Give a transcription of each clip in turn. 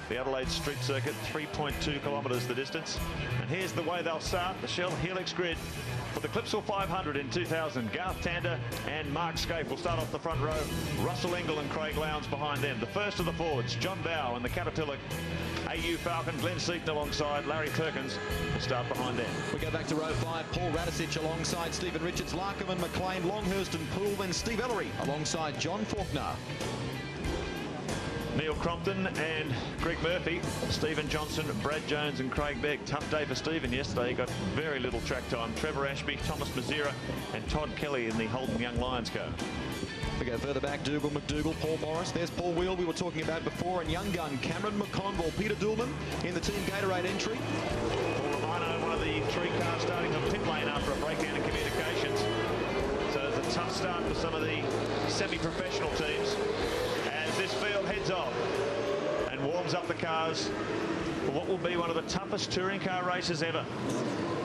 the Adelaide Street Circuit, 3.2 kilometres the distance. And here's the way they'll start, the Shell Helix grid. For the Clipsal 500 in 2000, Garth Tander and Mark Scaife will start off the front row. Russell Ingall and Craig Lowndes behind them. The first of the forwards, John Dow and the Caterpillar AU Falcon, Glenn Seaton alongside Larry Perkins will start behind them. We go back to row 5, Paul Radicic alongside Stephen Richards, Larkham, McLean, Longhurst and Poole, then Steve Ellery alongside John Faulkner. Neil Crompton and Greg Murphy, Stephen Johnson, Brad Jones and Craig Begg. Tough day for Stephen yesterday. He got very little track time. Trevor Ashby, Thomas Mazira and Todd Kelly in the Holden Young Lions car. We go further back, Dougal, McDougall, Paul Morris. There's Paul Wheel we were talking about before, and young gun Cameron McConville, Peter Doolman in the Team Gatorade entry. Paul Romano, one of the three cars starting on pit lane after a breakdown in communications. So it's a tough start for some of the semi-professional teams as this field heads off and warms up the cars for what will be one of the toughest touring car races ever.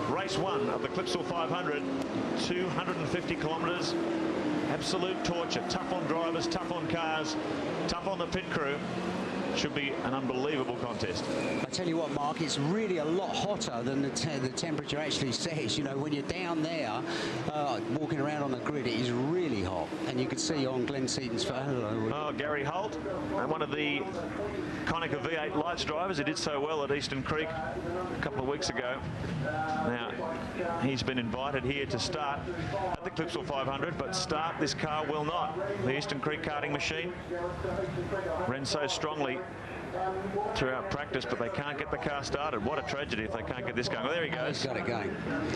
Race 1 of the Clipsal 500, 250 kilometres. Absolute torture. Tough on drivers, tough on cars, tough on the pit crew. Should be an unbelievable contest. I tell you what, Mark, it's really a lot hotter than the temperature actually says. You know, when you're down there, walking around on the grid, it is really hot. And you can see on Glenn Seaton's photo. Oh, Gary Holt, and one of the Konica V8 Lights drivers. He did so well at Eastern Creek a couple of weeks ago. Now, he's been invited here to start at the Clipsal 500, but start this car will not. The Eastern Creek karting machine ran so strongly throughout practice, but they can't get the car started. What a tragedy if they can't get this going. Well, there he goes. He's got it going.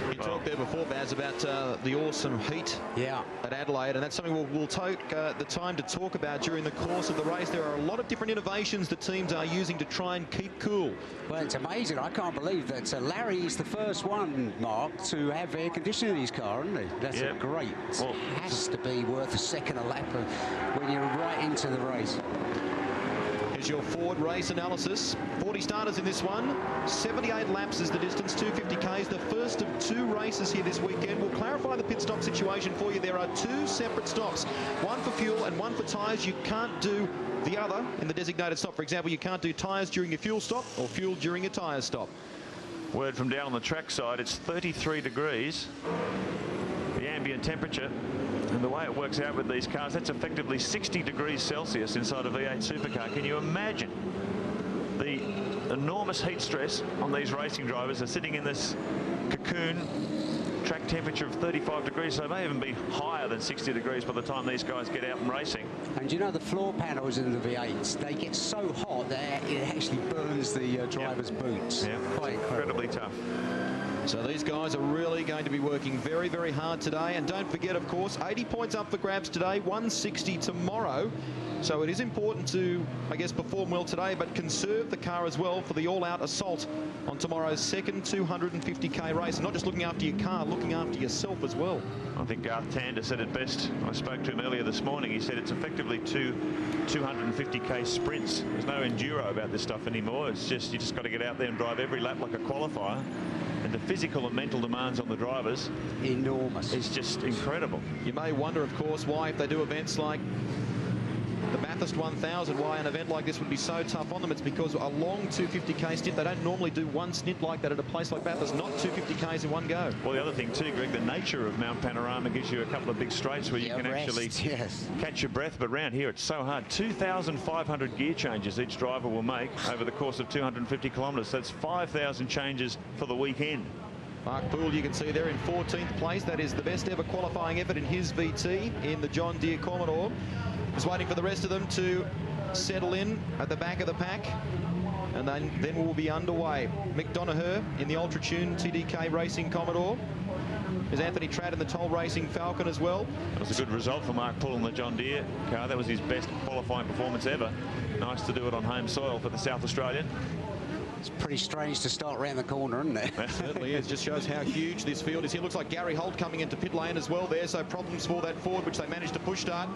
You talked there before, Baz, about the awesome heat at Adelaide, and that's something we'll take the time to talk about during the course of the race. There are a lot of different innovations that teams are using to try and keep cool. Well, it's amazing. I can't believe that Larry is the first one, Mark, to have air conditioning in his car, isn't he? That's great. Well, it has to be worth a second a lap when you're right into the race. Here's your Ford race analysis. 40 starters in this one. 78 laps is the distance, 250 Ks. The first of 2 races here this weekend. We'll clarify the pit stop situation for you. There are 2 separate stops, one for fuel and one for tyres. You can't do the other in the designated stop. For example, you can't do tyres during your fuel stop or fuel during your tyre stop. Word from down on the track side, it's 33 degrees, the ambient temperature. And the way it works out with these cars, that's effectively 60 degrees Celsius inside a V8 supercar. Can you imagine the enormous heat stress on these racing drivers? They're sitting in this cocoon, track temperature of 35 degrees, so it may even be higher than 60 degrees by the time these guys get out and racing. And you know, the floor panels in the V8s, they get so hot that it actually burns the driver's boots. Yeah, quite incredibly tough. So these guys are really going to be working very, very hard today. And don't forget, of course, 80 points up for grabs today, 160 tomorrow. So it is important to, I guess, perform well today, but conserve the car as well for the all-out assault on tomorrow's second 250K race. And not just looking after your car, looking after yourself as well. I think Garth Tander said it best. I spoke to him earlier this morning. He said it's effectively 2 250K sprints. There's no enduro about this stuff anymore. It's just, you just got to get out there and drive every lap like a qualifier. And the physical and mental demands on the drivers, enormous. It's just incredible. You may wonder, of course, why if they do events like the Bathurst 1000, why an event like this would be so tough on them. It's because a long 250K stint, they don't normally do one stint like that at a place like Bathurst, not 250Ks in one go. Well, the other thing too, Greg, the nature of Mount Panorama gives you a couple of big straights where you can actually catch your breath, but round here it's so hard. 2,500 gear changes each driver will make over the course of 250 kilometres. That's 5,000 changes for the weekend. Mark Poole, you can see there in 14th place. That is the best ever qualifying effort in his VT in the John Deere Commodore. Just waiting for the rest of them to settle in at the back of the pack, and then we'll be underway. Mick Donoghue in the Ultra Tune TDK Racing Commodore. There's Anthony Tradd in the Toll Racing Falcon as well. That was a good result for Mark Poole in the John Deere car. That was his best qualifying performance ever. Nice to do it on home soil for the South Australian. It's pretty strange to start around the corner, isn't it? It certainly is. Just shows how huge this field is. It looks like Gary Holt coming into pit lane as well there, so problems for that Ford, which they managed to push start.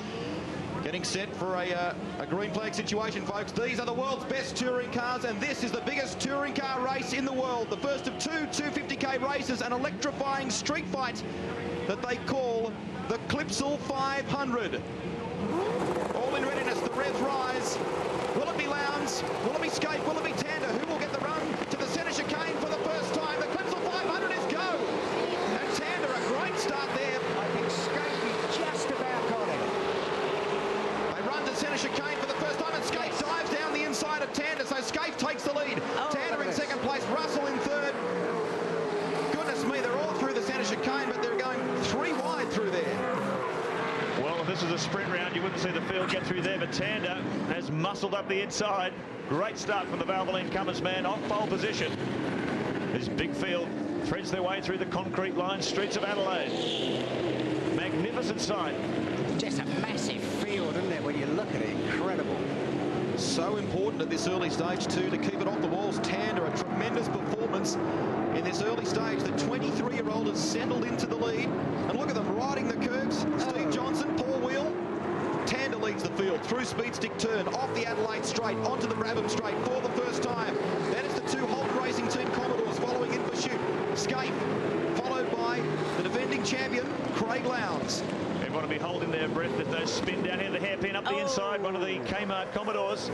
Getting set for a green flag situation, folks. These are the world's best touring cars, and this is the biggest touring car race in the world. The first of 2 250K races, an electrifying street fight that they call the Clipsal 500. All in readiness, the revs rise. Will it be Lowndes? Will it be Scaife? Will it be You wouldn't see the field get through there, but Tander has muscled up the inside. Great start from the Valvoline Cummins man off pole position. This big field threads their way through the concrete-lined streets of Adelaide. Magnificent sight. Just a massive field, isn't it, when you look at it? Incredible. So important at this early stage, too, to keep it off the walls. Tander, a tremendous performance in this early stage. The 23-year-old has settled into the lead. And look at them riding the curves. Steve Johnson, Paul Wheel. Tander leads the field through Speed Stick Turn, off the Adelaide Straight, onto the Brabham Straight for the first time. Then it's the two Holt Racing Team Commodores following in pursuit. Scape, followed by the defending champion, Craig Lowndes. They want to be holding their breath if those spin down here, the hairpin up the inside, one of the Kmart Commodores.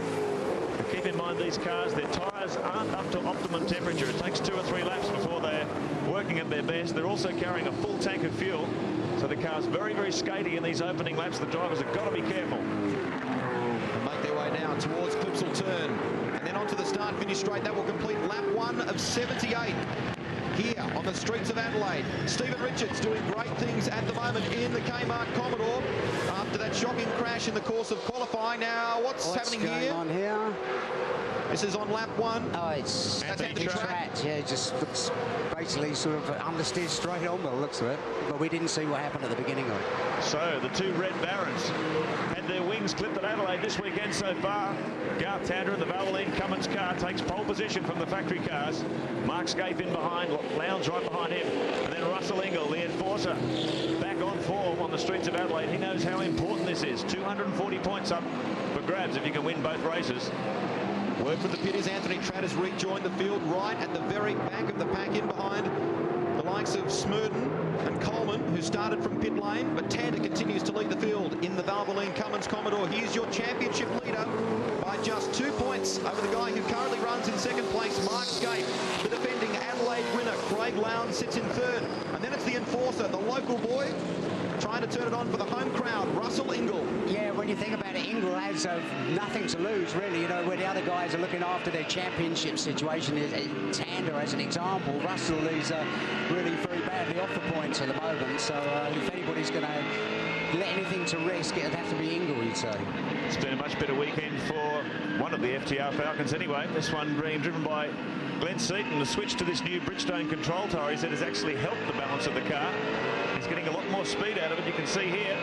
But keep in mind these cars, their tyres aren't up to optimum temperature. It takes 2 or 3 laps before they're working at their best. They're also carrying a full tank of fuel. So the car's very, very skaty in these opening laps. The drivers have got to be careful. And make their way now towards Clipsal Turn. And then onto the start-finish straight. That will complete lap 1 of 78. Here on the streets of Adelaide. Stephen Richards doing great things at the moment in the Kmart Commodore after that shocking crash in the course of qualifying. Now, what's happening going on here? This is on lap 1. Oh, it's Anthony Tratt. Yeah, it just looks basically sort of understeer straight on by the looks of it. But we didn't see what happened at the beginning of it. So the two Red Barons had their wings clipped at Adelaide this weekend so far. Garth Tander in the Valvoline Cummins car takes pole position from the factory cars. Mark Scape in behind, Lowndes right behind him. And then Russell Ingall, the enforcer, back on form on the streets of Adelaide. He knows how important this is. 240 points up for grabs if you can win both races. Word from the pit is Anthony Tratt has rejoined the field right at the very back of the pack in behind the likes of Smurden and Coleman, who started from pit lane, but Tander continues to lead the field in the Valvoline Cummins Commodore. Here's your championship leader by just 2 points over the guy who currently runs in second place, Mark Scape. The defending Adelaide winner, Craig Lowndes, sits in third. And then it's the enforcer, the local boy, trying to turn it on for the home crowd, Russell Ingall. Yeah, when you think about it, Ingall has nothing to lose, really. You know, where the other guys are looking after their championship situation, Tander as an example. Russell is really very badly off the points at the moment. So if anybody's going to let anything to risk, it'd have to be Ingall, you'd say. It's been a much better weekend for one of the FTR Falcons anyway. This one being driven by Glenn Seaton. The switch to this new Bridgestone control tower, he said, has actually helped the balance of the car. He's getting a lot more speed out of it. You can see here,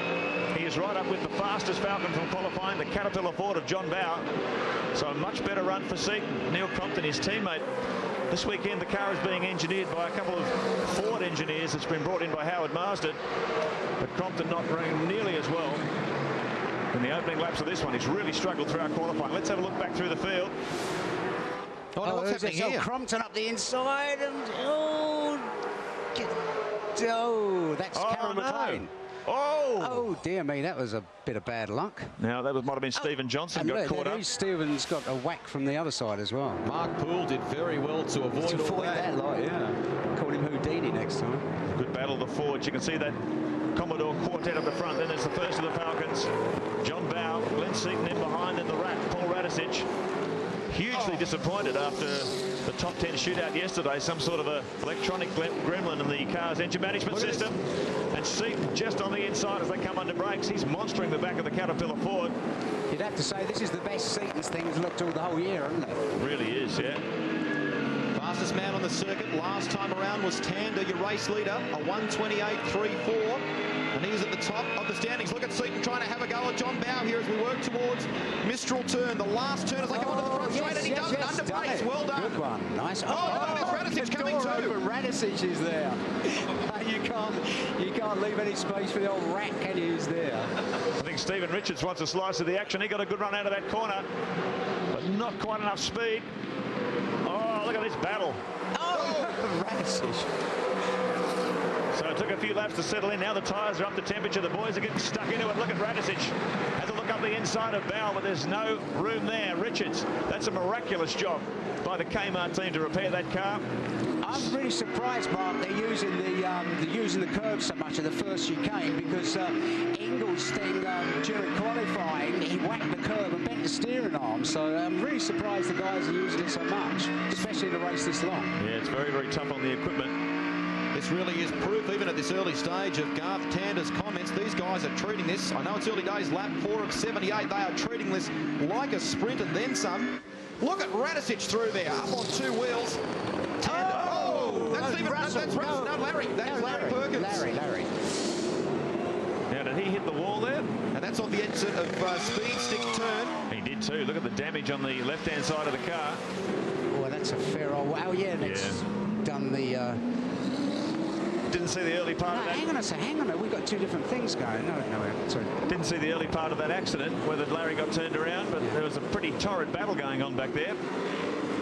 he is right up with the fastest Falcon from qualifying, the Caterpillar Ford of John Bower. So a much better run for Seaton. Neil Crompton, his teammate. This weekend, the car is being engineered by a couple of Ford engineers. It's been brought in by Howard Marsden. But Crompton not running nearly as well in the opening laps of this one. He's really struggled throughout qualifying. Let's have a look back through the field. Oh, no, what's happening here? Crompton up the inside and that's Cameron McLean. Oh dear me, that was a bit of bad luck. Now that might have been Stephen Johnson got caught up. Stephen's got a whack from the other side as well. Mark Poole did very well to avoid all that. Yeah. Call him Houdini next time. Good battle of the Fords. You can see that Commodore quartet at the front. Then there's the first of the Falcons. John Bower, Glenn Seaton in behind, and the Rat, Paul Radisich. Hugely disappointed after the top 10 shootout yesterday. Some sort of a electronic gremlin in the car's engine management system. And Seaton just on the inside as they come under brakes. He's monstering the back of the Caterpillar Ford. You'd have to say this is the best Seaton's thing's looked all the whole year, isn't it? Really is, yeah. Fastest man on the circuit last time around was Tander, your race leader, a 1:28.34. And he's at the top of the standings. Look at Seaton trying to have a go at John Bower here as we work towards Mistral Turn. The last turn as they come onto the front straight, and he does it under brakes. Well done. Good one. Nice. Radisich coming too. Open. Radisich is there. You can't leave any space for the old Rat, can you? He's there. I think Stephen Richards wants a slice of the action. He got a good run out of that corner, but not quite enough speed. Oh, look at this battle. Oh, Radisich. So it took a few laps to settle in. Now the tyres are up to temperature. The boys are getting stuck into it. Look at Radisich. Has a look up the inside of Bower, but there's no room there. Richards, that's a miraculous job by the Kmart team to repair that car. I'm really surprised, Mark, they're using the curve so much of the first chicane, because Ingall's thing during qualifying, he whacked the curve and bent the steering arm. So I'm really surprised the guys are using it so much, especially in a race this long. Yeah, it's very, very tough on the equipment. This really is proof, even at this early stage, of Garth Tander's comments. These guys are treating this, I know it's early days, lap 4 of 78. They are treating this like a sprint and then some. Look at Radicic through there, up on 2 wheels. Tander, that's Larry. That's Larry Perkins. Larry. Now, did he hit the wall there? And that's on the exit of Speed Stick turn. He did too. Look at the damage on the left-hand side of the car. Well, that's a fair old... Oh, yeah, and it's done the... Didn't see the early part of that. Hang on a minute. We've got 2 different things going. No, sorry. Didn't see the early part of that accident, whether Larry got turned around, but there was a pretty torrid battle going on back there.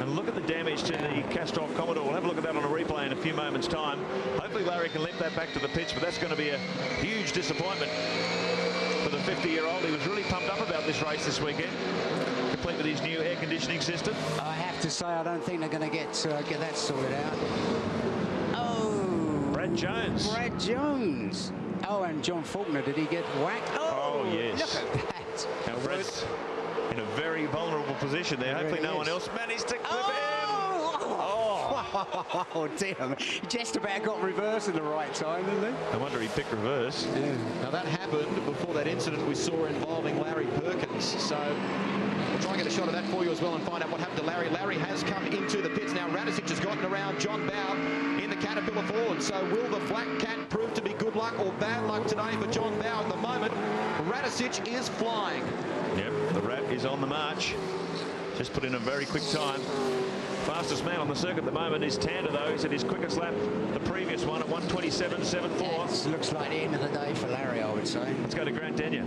And look at the damage to the Castrol Commodore. We'll have a look at that on a replay in a few moments' time. Hopefully Larry can limp that back to the pitch, but that's going to be a huge disappointment for the 50-year-old. He was really pumped up about this race this weekend, complete with his new air conditioning system. I have to say, I don't think they're going to get that sorted out. Brad Jones. Oh, and John Faulkner, did he get whacked? Oh yes. Look at that. Now Brad's in a very vulnerable position there. Hopefully no one else managed to clip him. Oh, damn. He just about got reverse in the right time, didn't he? No wonder he picked reverse. Yeah. Now, that happened before that incident we saw involving Larry Perkins. So we'll try and get a shot of that for you as well and find out what happened to Larry. Larry has come into the pits. Now, Radicic has gotten around John Bow in the Caterpillar Ford. So will the Black Cat prove to be good luck or bad luck today for John Bow at the moment? Radicic is flying. Yep, the Rat is on the march. Just put in a very quick time. Fastest man on the circuit at the moment is Tander, though. He's at his quickest lap, the previous one, at 1:27.74. Looks like the end of the day for Larry, I would say. Let's go to Grant Denyer.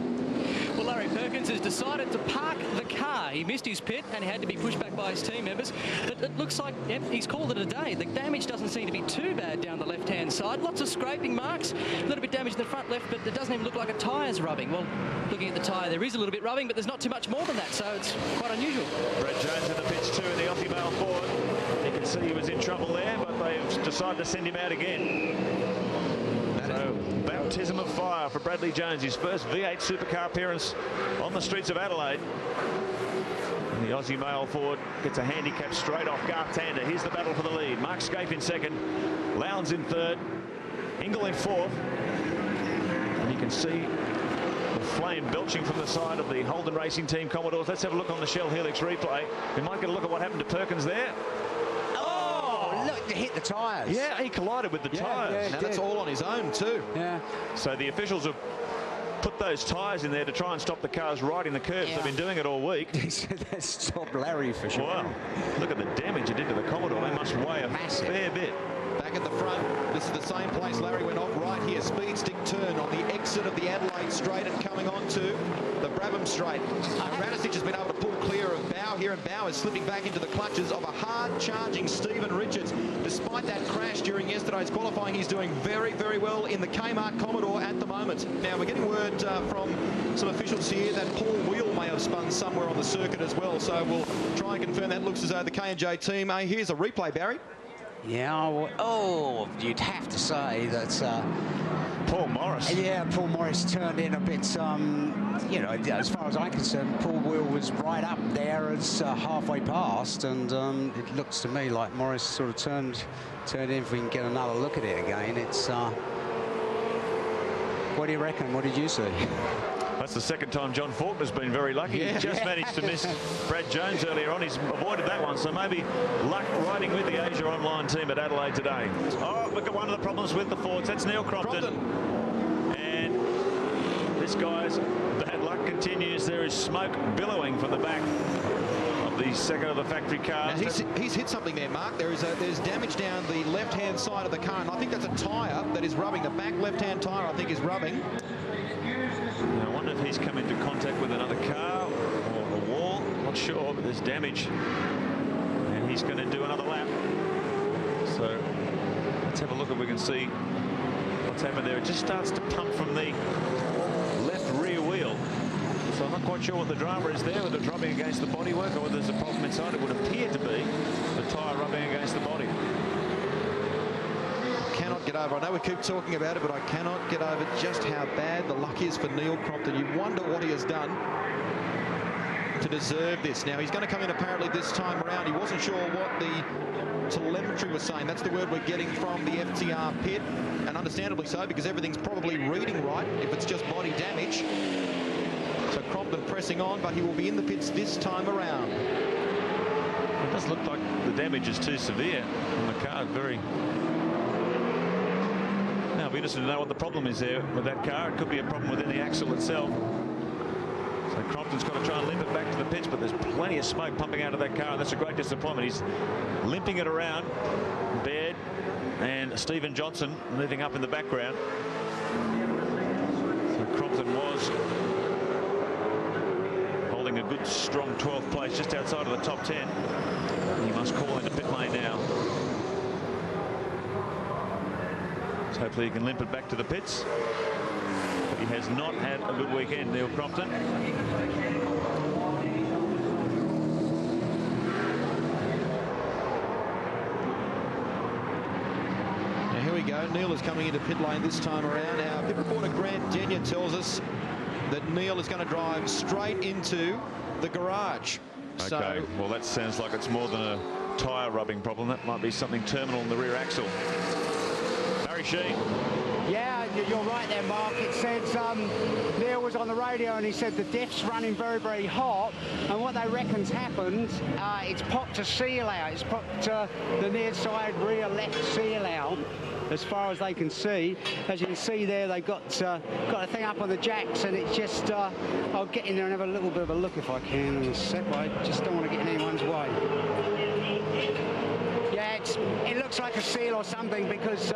Well, Larry Perkins has decided to park the car. He missed his pit and he had to be pushed back by his team members. But it looks like he's called it a day. The damage doesn't seem to be too bad down the left-hand side. Lots of scraping marks, a little bit damaged in the front left, but it doesn't even look like a tyre's rubbing. Well, looking at the tyre, there is a little bit rubbing, but there's not too much more than that, so it's quite unusual. Brad Jones in the pitch too in the Aussie Mail Ford. You can see he was in trouble there, but they've decided to send him out again. So, baptism of fire for Bradley Jones, his first V8 supercar appearance on the streets of Adelaide. And the Aussie Mail Ford gets a handicap straight off Garth Tander. Here's the battle for the lead. Mark Scape in second, Lowndes in third, Ingle in fourth. And you can see the flame belching from the side of the Holden Racing Team Commodores. Let's have a look on the Shell Helix replay. We might get a look at what happened to Perkins there. Look, to hit the tyres. Yeah, he collided with the tyres. Now, that's all on his own, too. Yeah. So the officials have put those tyres in there to try and stop the cars riding the curbs. Yeah. They've been doing it all week. They stopped Larry for sure. Wow. Look at the damage it did to the Commodore. They must weigh a fair bit. Back at the front, this is the same place Larry went off right here. Speed stick turn on the exit of the Adelaide straight and coming on to the Brabham straight. Radicic has been able to pull clear of Bow here, and Bow is slipping back into the clutches of a hard-charging Stephen Richards. Despite that crash during yesterday's qualifying, he's doing very, very well in the Kmart Commodore at the moment. Now, we're getting word from some officials here that Paul Wheel may have spun somewhere on the circuit as well, so we'll try and confirm that. Looks as though the K&J team... here's a replay, Barry. Yeah, well, you'd have to say that... Paul Morris. Yeah, Paul Morris turned in a bit, you know, as far as I'm concerned, Paul Wheel was right up there as halfway past, and it looks to me like Morris sort of turned in. If we can get another look at it again, it's... what do you reckon? What did you see? That's the second time John Faulkner's been very lucky. Yeah. He just managed to miss Brad Jones earlier on. He's avoided that one, so maybe luck riding with the Asia Online team at Adelaide today. Oh, look at one of the problems with the Fords. That's Neil Crompton. And this guy's bad luck continues. There is smoke billowing from the back of the second of the factory cars. Now he's hit something there, Mark. There's damage down the left-hand side of the car, and I think that's a tyre that is rubbing. The back left-hand tyre, I think, is rubbing. Now, I wonder if he's come into contact with another car or a wall. Not sure, but there's damage. And he's going to do another lap. So let's have a look if we can see what's happened there. It just starts to pump from the left rear wheel. So I'm not quite sure what the drama is there, whether it's rubbing against the bodywork or whether there's a problem inside. It would appear to be the tyre rubbing against the body. Cannot get over. I know we keep talking about it, but I cannot get over just how bad the luck is for Neil Crompton. You wonder what he has done. to deserve this. Now, he's going to come in apparently this time around. He wasn't sure what the telemetry was saying. That's the word we're getting from the FTR pit, and understandably so, because everything's probably reading right if it's just body damage. So Crompton pressing on, but he will be in the pits this time around. It does look like the damage is too severe on the car. Very. Now, it'll be interesting to know what the problem is there with that car. It could be a problem within the axle itself. So Crompton's got to try and limp it back to the pits, but there's plenty of smoke pumping out of that car, and that's a great disappointment. He's limping it around. Baird and Stephen Johnson moving up in the background. So Crompton was holding a good, strong 12th place just outside of the top 10. He must call into pit lane now. So hopefully he can limp it back to the pits. But he has not had a good weekend, Neil Crompton. Now here we go. Neil is coming into pit lane this time around. Our pit reporter Grant Denyer tells us that Neil is going to drive straight into the garage. Okay, so, well, that sounds like it's more than a tyre rubbing problem. That might be something terminal in the rear axle. Barry Sheen. Yeah, you're right there, Mark. It says Neil was on the radio and he said the DEF's running very, very hot, and what they reckon's happened, it's popped a seal out. It's popped the near side rear left seal out, as far as they can see. As you can see there, they've got a thing up on the jacks, and it's just, I'll get in there and have a little bit of a look if I can in a sec. I just don't want to get in anyone's way. Yeah, it looks like a seal or something, because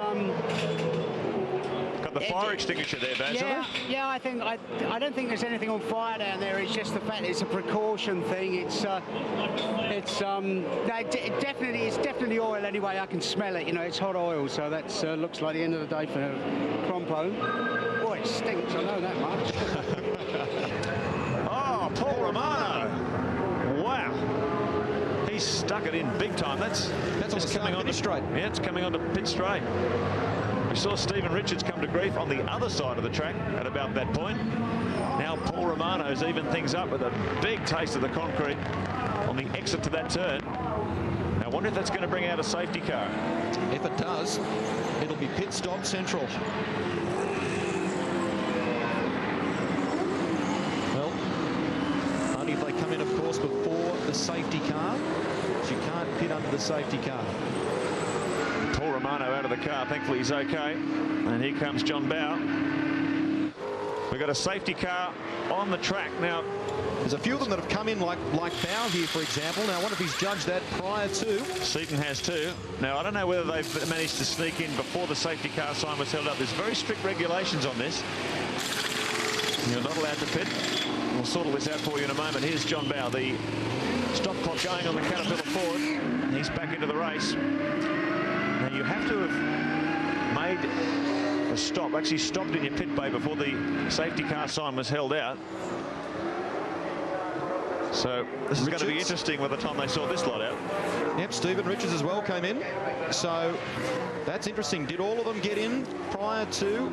Got the fire extinguisher there, Basil. yeah, I don't think there's anything on fire down there. It's just the fact that it's a precaution thing. It's definitely oil anyway. I can smell it. You know, it's hot oil, so that looks like the end of the day for Crompo. Boy, it stinks. I know that much. Oh, Paul Romano. Wow. He's stuck it in big time. That's coming on the straight. Yeah, it's coming on the pit straight. We saw Stephen Richards come to grief on the other side of the track at about that point. Now Paul Romano's even things up with a big taste of the concrete on the exit to that turn. I wonder if that's going to bring out a safety car. if it does, it'll be pit stop central. Well, only if they come in, of course, before the safety car. You can't pit under the safety car. Paul Romano out of the car. Thankfully, he's okay. And here comes John Bow. We've got a safety car on the track now. There's a few of them that have come in like Bow here, for example. Now, I wonder if he's judged that prior to. Seaton has too. Now, I don't know whether they've managed to sneak in before the safety car sign was held up. There's very strict regulations on this. You're not allowed to pit. We'll sort all this out for you in a moment. Here's John Bow, the stop clock going on the Caterpillar Ford. He's back into the race. Now, you have to have made a stop, actually stopped in your pit bay before the safety car sign was held out. So this is going to be interesting by the time they sort this lot out. Yep, Stephen Richards as well came in. So that's interesting. Did all of them get in prior to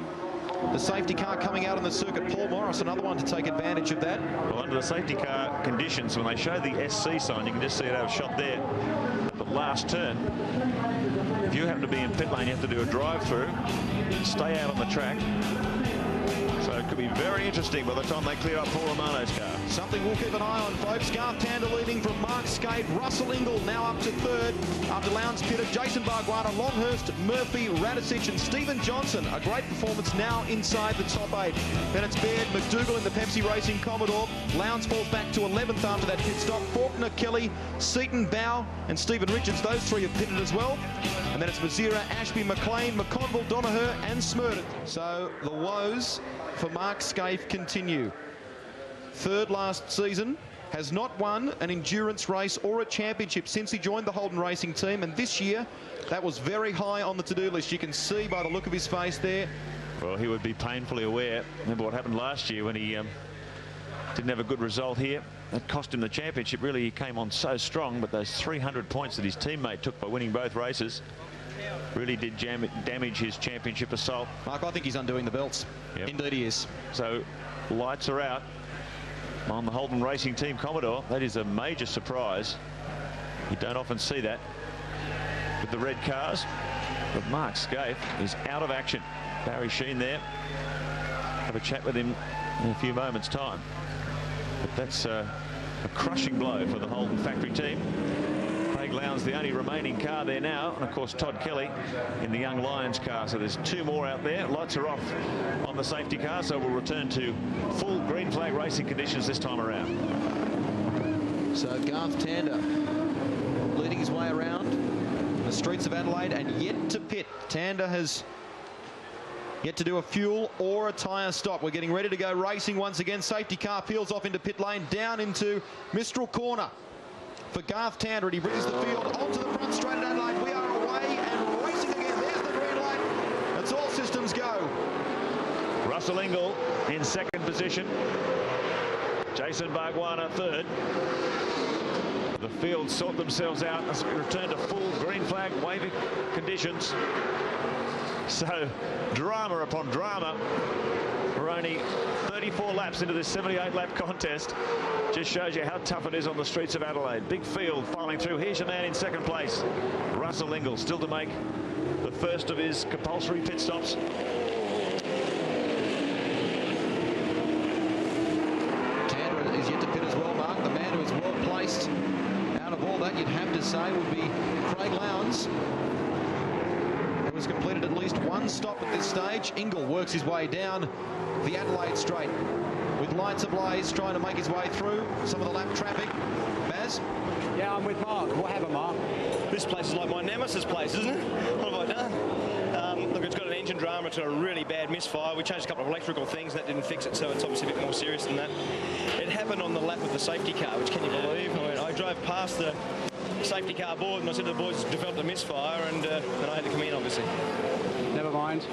the safety car coming out on the circuit? Paul Morris, another one to take advantage of that. Well, under the safety car conditions, when they show the SC sign, you can just see it out of shot there at the last turn. If you happen to be in pit lane, you have to do a drive-through, stay out on the track. So it could be very interesting by the time they clear up Paul Romano's car. Something we'll keep an eye on, folks. Garth Tander leading from Mark Skate. Russell Ingall now up to third after Lowndes pitted. Jason Barguana, Longhurst, Murphy, Radicic and Stephen Johnson. A great performance now inside the top 8. Then it's Baird, McDougall in the Pepsi Racing Commodore. Lowndes falls back to 11th after that pit stop. Faulkner, Kelly, Seaton, Bow and Stephen Richards. Those three have pitted as well. And then it's Mazira, Ashby, McLean, McConville, Donaher and Smurden. So the woes for Mark Scaife continue. Third last season, has not won an endurance race or a championship since he joined the Holden Racing team, and this year that was very high on the to-do list. You can see by the look of his face there. Well, he would be painfully aware. Remember what happened last year when he didn't have a good result here. That cost him the championship. Really, he came on so strong, but those 300 points that his teammate took by winning both races really did damage his championship assault. Mark, I think he's undoing the belts. Yep. Indeed he is. So lights are out. on the Holden Racing Team Commodore. That is a major surprise. You don't often see that with the red cars. But Mark Scaife is out of action. Barry Sheen there. Have a chat with him in a few moments' time. But that's a crushing blow for the Holden factory team. Craig Lowndes the only remaining car there now, and of course Todd Kelly in the Young Lions car. So there's 2 more out there. Lights are off on the safety car, so we'll return to full green flag racing conditions this time around. So Garth Tander leading his way around the streets of Adelaide and yet to pit. Tander has yet to do a fuel or a tyre stop. We're getting ready to go racing once again. Safety car peels off into pit lane, down into Mistral Corner for Garth Tander, and he brings the field onto the front straight at Adelaide. We are away and racing again. There's the green light. That's all systems go. Russell Ingall in second position. Jason Bargwanna third. The field sort themselves out as we return to full green flag waving conditions. So drama upon drama. We're only 34 laps into this 78-lap contest. Just shows you how tough it is on the streets of Adelaide. Big field filing through. Here's your man in second place, Russell Ingall, still to make the first of his compulsory pit stops. Tander is yet to pit as well, Mark. The man who is well placed out of all that, you'd have to say, would be Craig Lowndes, who has completed at least 1 stop at this stage. Ingall works his way down the Adelaide straight with lights ablaze, trying to make his way through some of the lap traffic. Baz? Yeah, I'm with Mark. What happened, Mark? This place is like my nemesis place, isn't it? What have I done? Look, it's got an engine drama to a really bad misfire. We changed a couple of electrical things, and that didn't fix it, so it's obviously a bit more serious than that. It happened on the lap of the safety car, which, can you believe? I drove past the safety car board, and I said to the boys, developed a misfire, and then I had to come in, obviously. Never mind.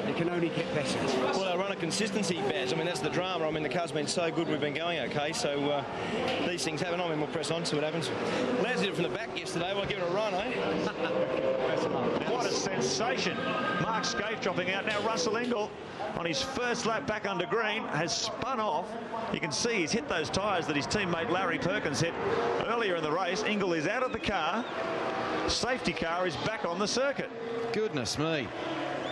It can only get better. Well, our run of consistency, Baz. I mean, that's the drama. I mean, the car's been so good, we've been going okay. So these things happen. I mean, we'll press on, see what happens. Laz did it from the back yesterday. We'll give it a run, eh? What a sensation. Mark Scaife dropping out. Now Russell Ingall on his first lap back under green has spun off. You can see he's hit those tyres that his teammate Larry Perkins hit earlier in the race. Ingall is out of the car. Safety car is back on the circuit. Goodness me.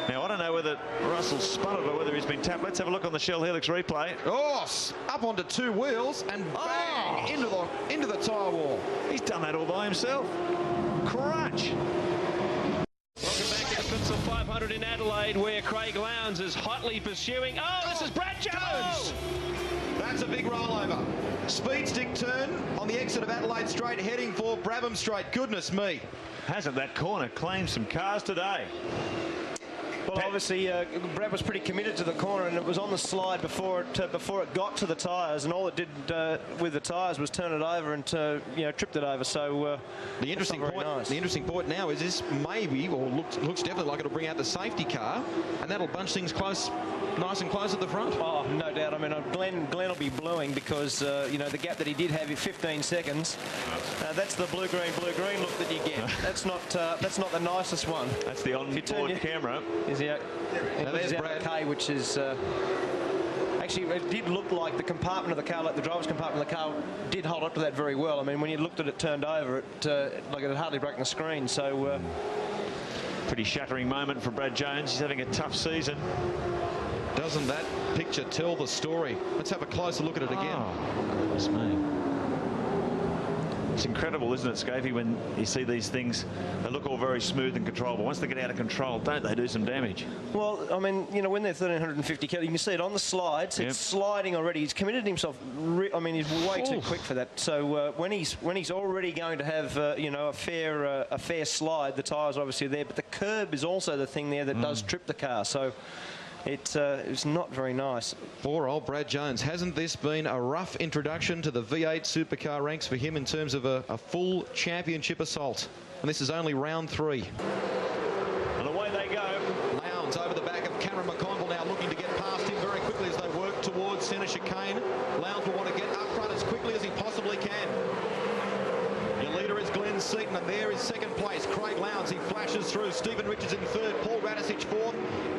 Now, I don't know whether Russell spun it or whether he's been tapped. Let's have a look on the Shell Helix replay. Oh, up onto 2 wheels and bang into the tyre wall. He's done that all by himself. Crunch. Welcome back to the Futsal 500 in Adelaide, where Craig Lowndes is hotly pursuing. Oh, this is Brad Jones! That's a big rollover. Speed stick turn on the exit of Adelaide Straight, heading for Brabham Straight. Goodness me. Hasn't that corner claimed some cars today? Well, obviously, Brad was pretty committed to the corner, and it was on the slide before it got to the tyres, and all it did with the tyres was turn it over and tripped it over. So the interesting point now is this maybe, or looks definitely like it'll bring out the safety car, and that'll bunch things nice and close at the front. Oh, no doubt. I mean, Glenn will be bluing because the gap that he did have in 15 seconds. That's the blue-green look that you get. That's not the nicest one. That's the on-board camera. Is he out? There's Brad. Okay, which is actually, it did look like the compartment of the car, like the driver's compartment of the car, did hold up to that very well. I mean, when you looked at it turned over, like it had hardly broken the screen. So pretty shattering moment for Brad Jones. He's having a tough season. Doesn't that picture tell the story? Let's have a closer look at it again. Oh, goodness me. It's incredible, isn't it, Scafey, when you see these things, they look all very smooth and controllable. Once they get out of control, don't they do some damage? Well, I mean, when they're 1,350 kilos, you can see it on the slides. It's sliding already. He's committed himself. I mean, he's way too quick for that. So when he's already going to have a fair slide, the tyres are obviously there, but the curb is also the thing there that does trip the car. So it's not very nice. Poor old Brad Jones. Hasn't this been a rough introduction to the V8 supercar ranks for him in terms of a full championship assault? And this is only round 3. And away they go. Lowndes over the back of Cameron McConville now, looking to get past him very quickly as they work towards centre chicane. Lowndes will want to get up front as quickly as he possibly can. Your leader is Glenn Seaton, and there is second place Craig Lowndes. He flashes through. Stephen Richards in third, Paul Radisich fourth.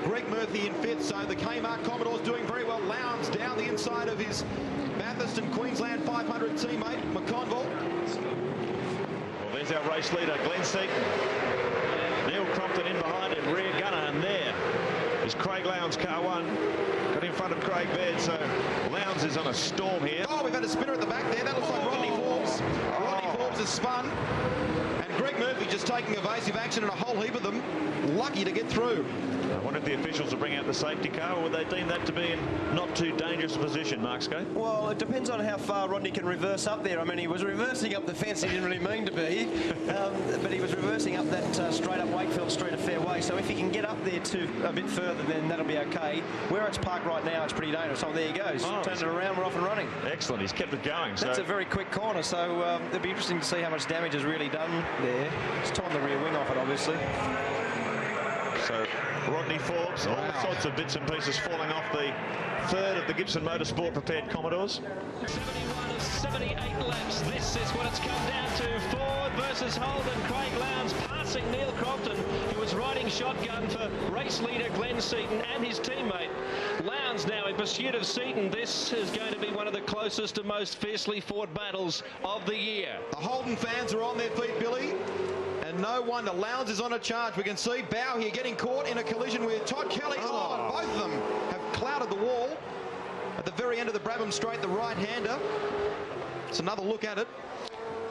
Greg Murphy in 5th. So the Kmart Commodores doing very well. Lowndes down the inside of his Bathurst and Queensland 500 teammate, McConville. Well, there's our race leader, Glenn Seaton. Neil Crompton in behind him, rear gunner, and there is Craig Lowndes, car 1. Got in front of Craig Baird, so Lowndes is on a storm here. Oh, we've had a spinner at the back there. That looks like Rodney Forbes. Rodney Forbes has spun. And Greg Murphy just taking evasive action, and a whole heap of them lucky to get through. I wonder if the officials will bring out the safety car, or would they deem that to be in not too dangerous a position, Mark Skate? Well, it depends on how far Rodney can reverse up there. I mean, he was reversing up the fence. He didn't really mean to be, but he was reversing up that straight up Wakefield Street a fair way. So if he can get up there to a bit further, then that'll be okay. Where it's parked right now, it's pretty dangerous. Oh, there he goes. Turns it around, we're off and running. Excellent. He's kept it going. That's a very quick corner, so it'll be interesting to see how much damage is really done there. It's torn the rear wing off it, obviously. So Rodney Forbes, all sorts of bits and pieces falling off the 3rd of the Gibson Motorsport prepared Commodores. 71 of 78 laps. This is what it's come down to. Ford versus Holden. Craig Lowndes passing Neil Crompton, who was riding shotgun for race leader Glenn Seaton and his teammate. Lowndes now in pursuit of Seaton. This is going to be one of the closest and most fiercely fought battles of the year. The Holden fans are on their feet, Billy. And no wonder Lowndes is on a charge. We can see Bow here getting caught in a collision with Todd Kelly. Oh, both of them have clouded the wall. At the very end of the Brabham Straight, the right-hander. It's another look at it.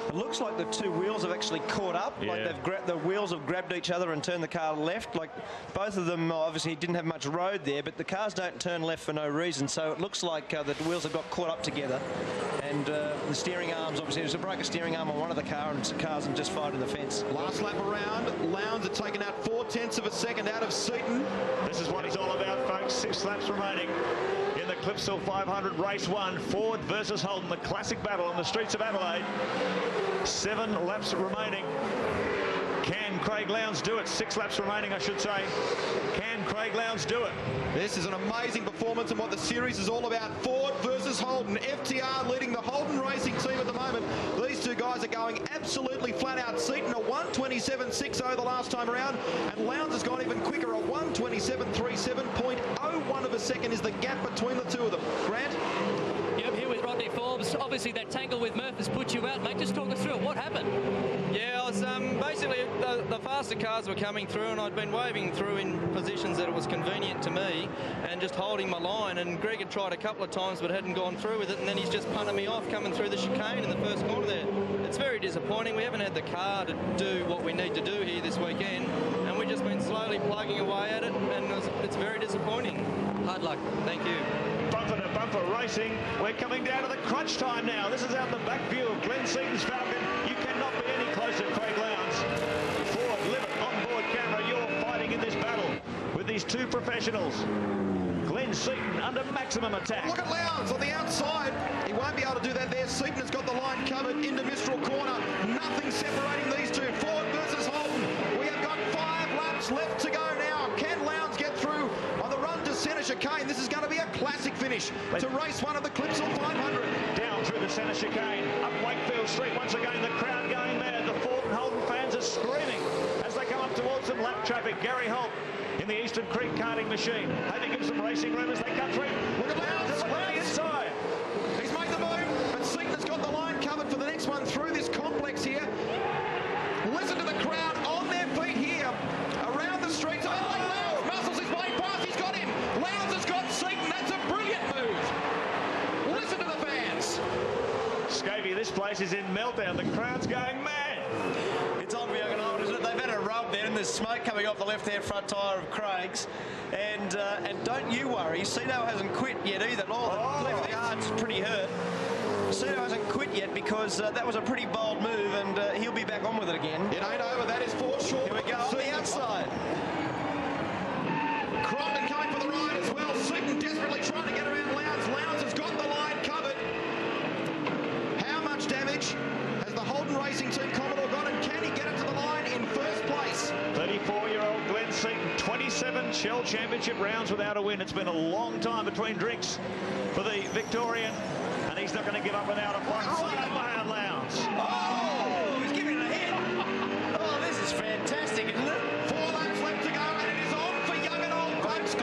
It looks like the two wheels have actually caught up. Yeah. Like the wheels have grabbed each other and turned the car left. Like both of them obviously didn't have much road there, but the cars don't turn left for no reason. So it looks like the wheels have got caught up together. And the steering arms, obviously, there's a broken steering arm on one of the cars and just fired in the fence. Last lap around, Lowndes had taken out 0.4 of a second out of Seaton. This is what he's all about, folks. 6 laps remaining in the Clipsal 500 race 1. Ford versus Holden, the classic battle on the streets of Adelaide. 7 laps remaining. Can Craig Lowndes do it? 6 laps remaining, I should say. Can Craig Lowndes do it? This is an amazing performance and what the series is all about. Ford versus Holden. FTR leading the Holden racing team at the moment. These two guys are going absolutely flat out. Seaton a 1:27.60 the last time around, and Lowndes has gone even quicker. A 1:27.37. 0.01 of a second is the gap between the two of them. Grant? Yep, here with Rodney Forbes. Obviously that tangle with Murph has put you out, mate. Just talk us through it. What happened? Yeah, I was basically the faster cars were coming through, and I'd been waving through in positions that it was convenient to me and just holding my line, and Greg had tried a couple of times but hadn't gone through with it, and then he's just punted me off coming through the chicane in the first corner there. It's very disappointing. We haven't had the car to do what we need to do here this weekend, and we've just been slowly plugging away at it, and it's very disappointing. Hard luck. Thank you. Bumper to bumper racing. We're coming down to the crunch time now. This is out the back view of Glenn Seaton's Falcon. You cannot be any closer, Craig Lowndes. Ford, Livet, onboard camera. You're fighting in this battle with these two professionals. Glenn Seaton under maximum attack. Look at Lowndes on the outside. He won't be able to do that there. Seaton has got the line covered into Mistral corner. Nothing separating these two. Ford versus Holden. We have got 5 laps left to go now. Can Lowndes get through on the run to centre chicane? This is going to be a classic finish to race 1 of the Clipsal 500. Down through the centre chicane, up Wakefield Street. Once again, the crowd going mad. The Ford and Holden fans are screaming as they come up towards them. Lap traffic. Gary Holt in the Eastern Creek karting machine. Hoping to give some racing room as they cut through. Look at Lowndes on the inside. He's made the move, but Seaton has got the line covered for the next one through this complex here. Listen to the crowd on their feet here around the streets. Oh, Muscles is way past. He's got him. Lowndes has got Seaton. That's a brilliant move. Listen to the fans. Scavy, this place is in meltdown. The crowd's going mad. It's on Young and Old, isn't it? They've had a rub there, and there's smoke coming off the left-hand front tyre of Craig's. And don't you worry, Cito hasn't quit yet either. Oh, the left yard's pretty hurt. Cito hasn't quit yet because that was a pretty bold move, and he'll be back on with it again. It ain't over. That is Ford short. Here we go on the outside. Crompton coming for the ride as well. Seaton desperately trying to get around Lowndes. Lowndes has got the line covered. How much damage has the Holden Racing Team Commodore got, and can he get it to the line in first place? 34-year-old Glenn Seaton, 27 Shell Championship rounds without a win. It's been a long time between drinks for the Victorian, and he's not going to give up without a fight. Oh, Lowndes. Oh, he's giving it a hit. Oh, this is fantastic, isn't it? 4 laps left to go, and it is on for Young and Old, folks.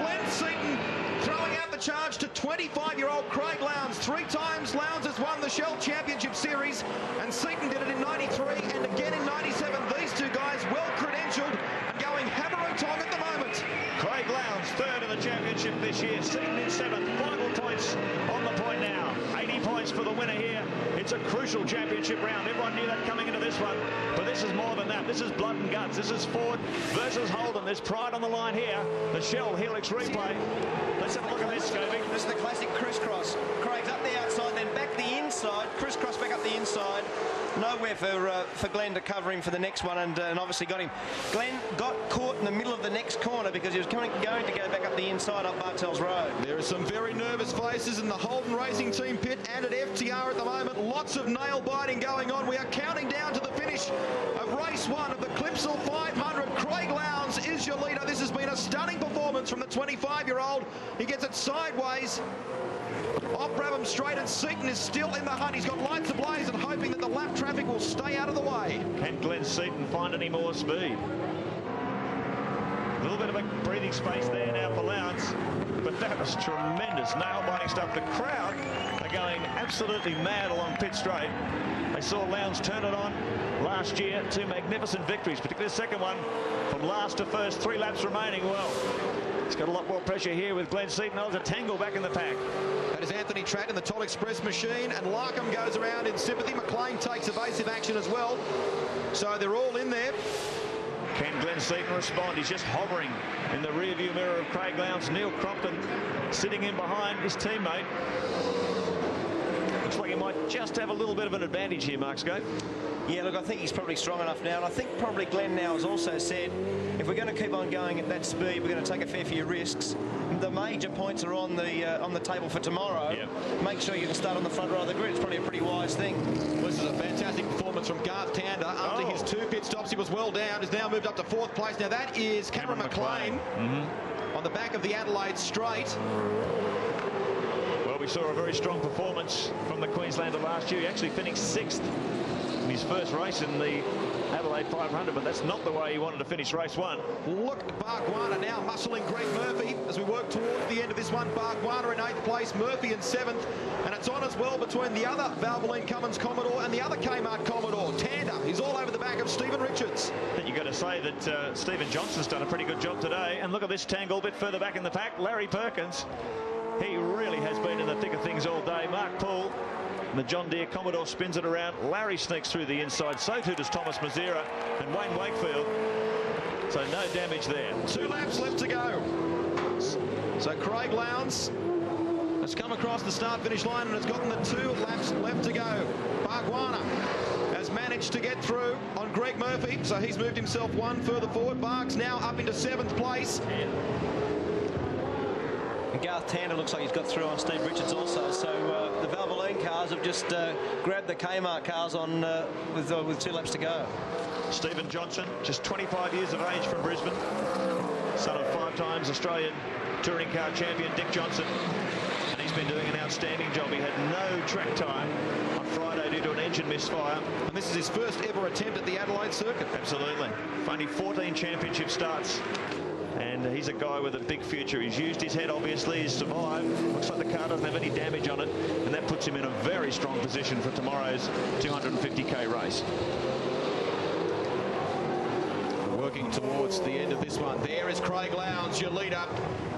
3 times Lowndes has won the Shell Championship Series, and Seaton did it in 93 and again in 97. These two guys well credentialed and going hammer and tong at the moment. Craig Lowndes, 3rd in the championship this year. Seaton in 7th. Final points on the point now. 80 points for the winner here. It's a crucial championship round. Everyone knew that coming into this one, but this is more than that. This is blood and guts. This is Ford versus Holden. There's pride on the line here. The Shell Helix replay. Let's have a look at this, Scobie. This is the classic crisscross. Craig's up the outside, then back the inside. Crisscross back up the inside. Nowhere for Glenn to cover him for the next one, and obviously got him. Glenn got caught in the middle of the next corner because he was going to go back up the inside up Bartels Road. There are some very nervous faces in the Holden Racing Team pit and at FTR at the moment. Lots of nail biting going on. We are counting down to the finish of race 1 of the Clipsal 500. Craig Lowndes is your leader. This has been a stunning performance from the 25-year-old. He gets it sideways off Brabham Straight, and Seaton is still in the hunt. He's got lights ablaze and hoping that the lap traffic will stay out of the way. Can Glenn Seaton find any more speed? A little bit of a breathing space there now for Lowndes, but that was tremendous nail-biting stuff. The crowd are going absolutely mad along pit straight. They saw Lowndes turn it on last year. 2 magnificent victories, particularly the second one from last to first, 3 laps remaining. Well, it's got a lot more pressure here with Glenn Seaton. There's a tangle back in the pack. That is Anthony Tratt in the Toll Express machine, and Larkham goes around in sympathy. McLean takes evasive action as well. So they're all in there. Can Glenn Seaton respond? He's just hovering in the rearview mirror of Craig Lowndes. Neil Crompton sitting in behind his teammate. Looks like he might just have a little bit of an advantage here, Mark Scope. Yeah, look, I think he's probably strong enough now, and I think probably Glenn now has also said, if we're going to keep on going at that speed, we're going to take a fair few risks. The major points are on the table for tomorrow. Yep. Make sure you can start on the front row of the grid. It's probably a pretty wise thing. Well, this is a fantastic performance from Garth Tander. After his 2 pit stops, he was well down. He's now moved up to 4th place. Now that is Cameron McLean on the back of the Adelaide Straight. Well, we saw a very strong performance from the Queenslander last year. He actually finished 6th in his first race in the Adelaide 500, but that's not the way he wanted to finish race 1. Look at Bargwanna now muscling Greg Murphy as we work towards the end of this one. Bargwanna in 8th place, Murphy in 7th, and it's on as well between the other Valvoline Cummins Commodore and the other Kmart Commodore. Tander, he's all over the back of Stephen Richards. I think you've got to say that Stephen Johnson's done a pretty good job today, and look at this tangle a bit further back in the pack. Larry Perkins, he really has been in the thick of things all day. Mark Poole, the John Deere Commodore spins it around. Larry sneaks through the inside. So too does Thomas Mazera and Wayne Wakefield. So no damage there. 2 laps left to go. So Craig Lowndes has come across the start-finish line and has gotten the 2 laps left to go. Bargwanna has managed to get through on Greg Murphy, so he's moved himself 1 further forward. Barg's now up into 7th place. And Garth Tander looks like he's got through on Steve Richards also. So the Valvoline cars have just grabbed the Kmart cars on with 2 laps to go. Stephen Johnson, just 25 years of age from Brisbane, son of 5 times Australian touring car champion Dick Johnson, and he's been doing an outstanding job. He had no track time on Friday due to an engine misfire, and this is his first ever attempt at the Adelaide circuit. Absolutely. Only 14 championship starts, and he's a guy with a big future. He's used his head, obviously. He's survived. Looks like the car doesn't have any damage on it, and that puts him in a very strong position for tomorrow's 250k race. Working towards the end of this one. There is Craig Lowndes, your leader.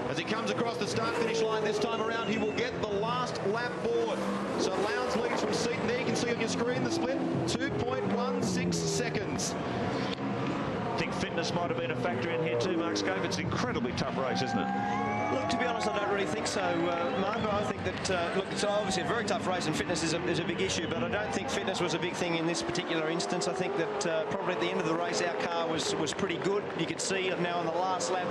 As he comes across the start-finish line this time around, he will get the last lap board. So Lowndes leads from Seaton there. You can see on your screen the split, 2.16 seconds. I think fitness might have been a factor in here too, Mark Scope. It's an incredibly tough race, isn't it? Look, to be honest, I don't really think so, Marco. I think that, look, it's obviously a very tough race, and fitness is a big issue, but I don't think fitness was a big thing in this particular instance. I think that probably at the end of the race, our car was pretty good. You could see now in the last lap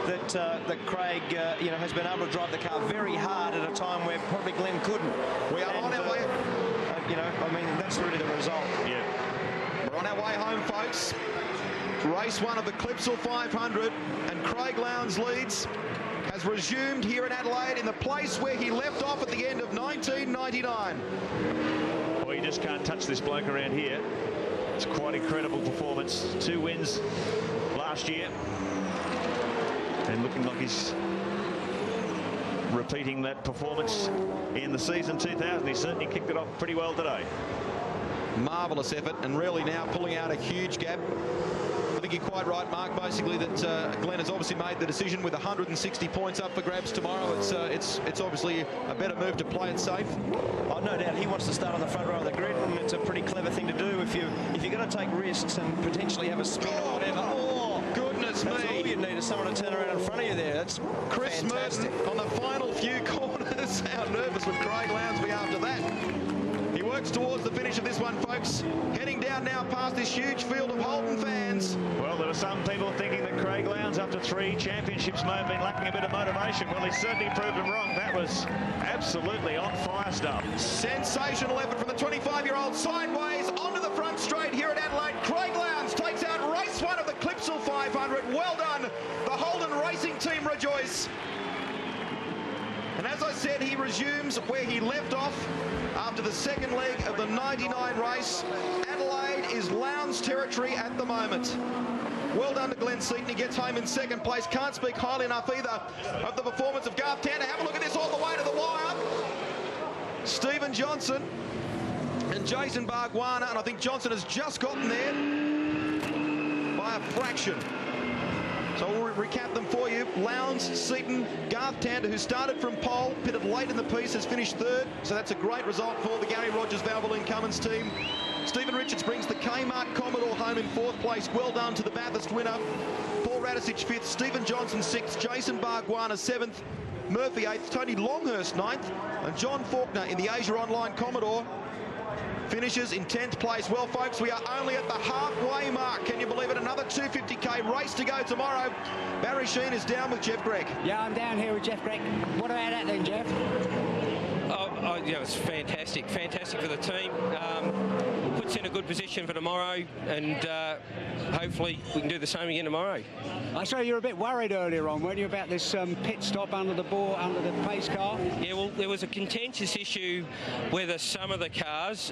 that Craig, has been able to drive the car very hard at a time where probably Glenn couldn't. We are on our way. I mean, that's really the result. Yeah. We're on our way home, folks. Race 1 of the Clipsal 500, and Craig Lowndes leads. Has resumed here in Adelaide in the place where he left off at the end of 1999. Well, you just can't touch this bloke around here. It's quite incredible performance. 2 wins last year, and looking like he's repeating that performance in the season 2000. He certainly kicked it off pretty well today. Marvellous effort, and really now pulling out a huge gap. I think you're quite right, Mark, basically that Glenn has obviously made the decision with 160 points up for grabs tomorrow. It's obviously a better move to play it safe. Oh, no doubt he wants to start on the front row of the grid, and it's a pretty clever thing to do if you're going to take risks and potentially have a spin or whatever. Oh, goodness me. That's all you need is someone to turn around in front of you there. That's Chris fantastic. Merton on the final few corners. How nervous would Craig Lowndes be after that? He works towards the finish of this one, folks. Heading down now past this huge field of Holden fans. Well, there were some people thinking that Craig Lowndes, after 3 championships, may have been lacking a bit of motivation. Well, he certainly proved them wrong. That was absolutely on fire stuff. Sensational effort from the 25-year-old sideways onto the front straight here at Adelaide. Craig Lowndes takes out race 1 of the Clipsal 500. Well done. The Holden racing team rejoice. And as I said, he resumes where he left off after the second leg of the 99 race. Adelaide is Lowndes territory at the moment. Well done to Glenn Seaton. He gets home in second place. Can't speak highly enough either of the performance of Garth Tander. Have a look at this all the way to the wire. Stephen Johnson and Jason Bargwana, and I think Johnson has just gotten there by a fraction. So we'll recap them for you. Lowndes, Seaton, Garth Tander, who started from pole, pitted late in the piece, has finished 3rd. So that's a great result for the Gary Rogers Valvoline Cummins team. Stephen Richards brings the Kmart Commodore home in 4th place. Well done to the Bathurst winner. Paul Radisich 5th, Stephen Johnson 6th, Jason Bargwana 7th, Murphy 8th, Tony Longhurst 9th, and John Faulkner in the Asia Online Commodore finishes in 10th place. Well, folks, we are only at the halfway mark. Can you believe it? Another 250k race to go tomorrow. Barry Sheen is down with Jeff Gregg. Yeah, I'm down here with Jeff Gregg. What about that then, Jeff? Yeah, it's fantastic. Fantastic for the team. Puts in a good position for tomorrow, and hopefully we can do the same again tomorrow. I saw you were a bit worried earlier on, weren't you, about this pit stop under the pace car? Yeah, well, there was a contentious issue whether some of the cars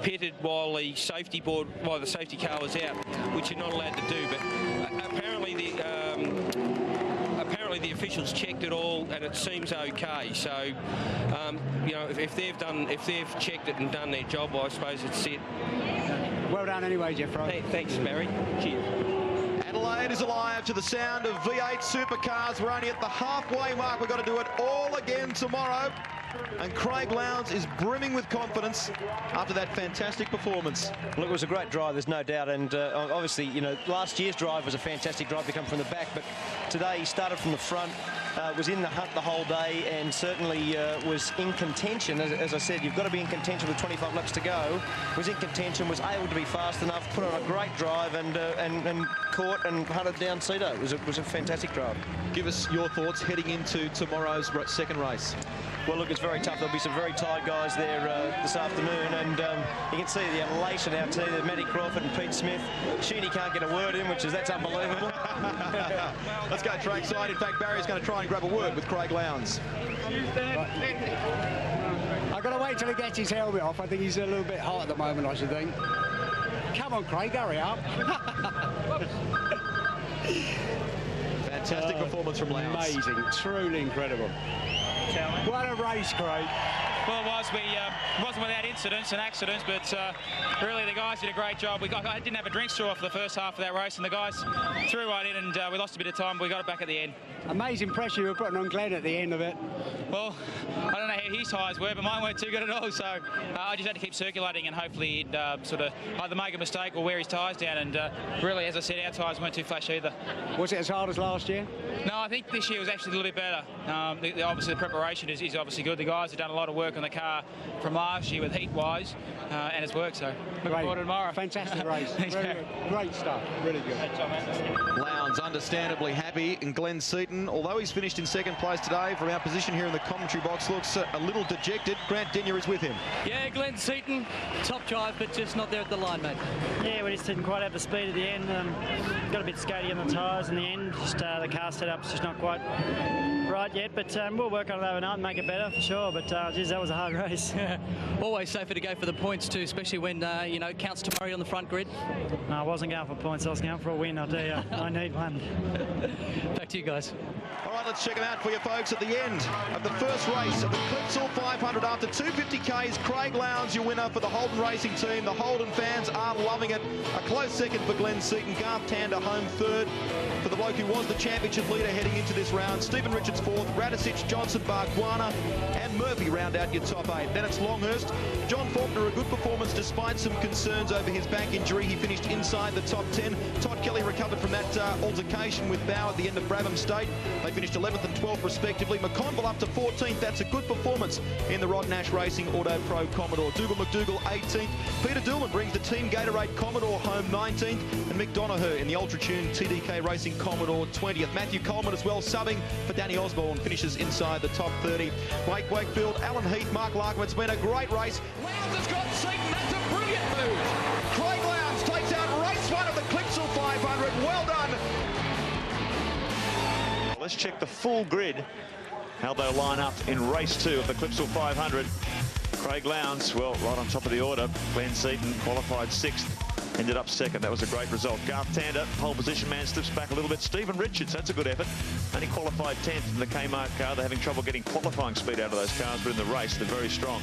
pitted while the safety car was out, which you're not allowed to do. But apparently the officials checked it all, and it seems okay. So, you know, if they've checked it and done their job, I suppose it's it. Well done anyway, Jeff. Thanks, Barry. Cheers. Adelaide is alive to the sound of V8 supercars. We're only at the halfway mark. We've got to do it all again tomorrow. And Craig Lowndes is brimming with confidence after that fantastic performance. Look, it was a great drive, there's no doubt, and obviously, you know, last year's drive was a fantastic drive to come from the back, but today he started from the front, was in the hunt the whole day, and certainly was in contention. As I said, you've got to be in contention with 25 laps to go. Was in contention, was able to be fast enough, put on a great drive, and caught and hunted down Cito. It was a fantastic drive. Give us your thoughts heading into tomorrow's second race. Well, look, it's very tough. There'll be some very tired guys there this afternoon, and you can see the elation out there. Matty Crawford and Pete Smith. Sheeny can't get a word in, that's unbelievable. Let's go trackside. In fact, Barry's going to try and grab a word with Craig Lowndes. I've got to wait till he gets his helmet off. I think he's a little bit hot at the moment, I should think. Come on, Craig, hurry up. Fantastic performance from Lowndes. Amazing, truly incredible. What a race, Craig. Well, it was. Wasn't without incidents and accidents, but really the guys did a great job. I didn't have a drink straw for the first half of that race, and the guys threw right in, and we lost a bit of time, but we got it back at the end. Amazing pressure you were putting on Glenn at the end of it. Well, I don't know how his tyres were, but mine weren't too good at all, so I just had to keep circulating, and hopefully he'd sort of either make a mistake or wear his tyres down, and really, as I said, our tyres weren't too flash either. Was it as hard as last year? No, I think this year was actually a little bit better. Obviously, the preparation is obviously good. The guys have done a lot of work on the car from last year with heat-wise, and it's worked, so looking forward to tomorrow. Fantastic race. Great stuff. Really good. Lowndes understandably happy, and Glenn Seaton, although he's finished in second place today, from our position here in the commentary box, looks a little dejected. Grant Denyer is with him. Yeah, Glenn Seaton, top drive, but just not there at the line, mate. Yeah, we just didn't quite have the speed at the end. Got a bit skaty on the tyres in the end. Just the car setup's just not quite right yet, but we'll work on it overnight and make it better for sure. But geez, that was a hard race. Always safer to go for the points too, especially when you know, it counts tomorrow on the front grid. No, I wasn't going for points. I was going for a win. I'll tell you, I need one. Back to you guys. All right, let's check them out for you folks at the end of the first race of the Clipsal 500. After 250 Ks, Craig Lowndes, your winner for the Holden Racing team. The Holden fans are loving it. A close second for Glenn Seaton. Garth Tander home third for the bloke who was the championship leader heading into this round. Stephen Richards fourth, Radisich, Johnson, Bargwana and Murphy round out your top 8. Then it's Longhurst. John Faulkner, a good performance despite some concerns over his back injury. He finished inside the top 10. Todd Kelly recovered from that altercation with Bow at the end of Brabham State. They finished 11th and 12th respectively. McConville up to 14th. That's a good performance in the Rod Nash Racing Auto Pro Commodore. Dougal McDougall 18th. Peter Dillman brings the Team Gatorade Commodore home 19th. And Mick Donoghue in the Ultra Tune TDK Racing Commodore 20th. Matthew Coleman as well subbing for Danny Osborne, finishes inside the top 30. Blake Wakefield, Alan Heath, Mark Larkham. It's been a great race. Lowndes has got Seaton. That's a brilliant move. Craig Lowndes takes out race 1 of the Clipsal 500. Well done. Let's check the full grid, how they'll line up in race 2 of the Clipsal 500. Craig Lowndes, well, right on top of the order. Glenn Seaton qualified 6th, ended up 2nd. That was a great result. Garth Tander, pole position man, slips back a little bit. Stephen Richards, that's a good effort. Only qualified 10th in the Kmart car. They're having trouble getting qualifying speed out of those cars, but in the race, they're very strong.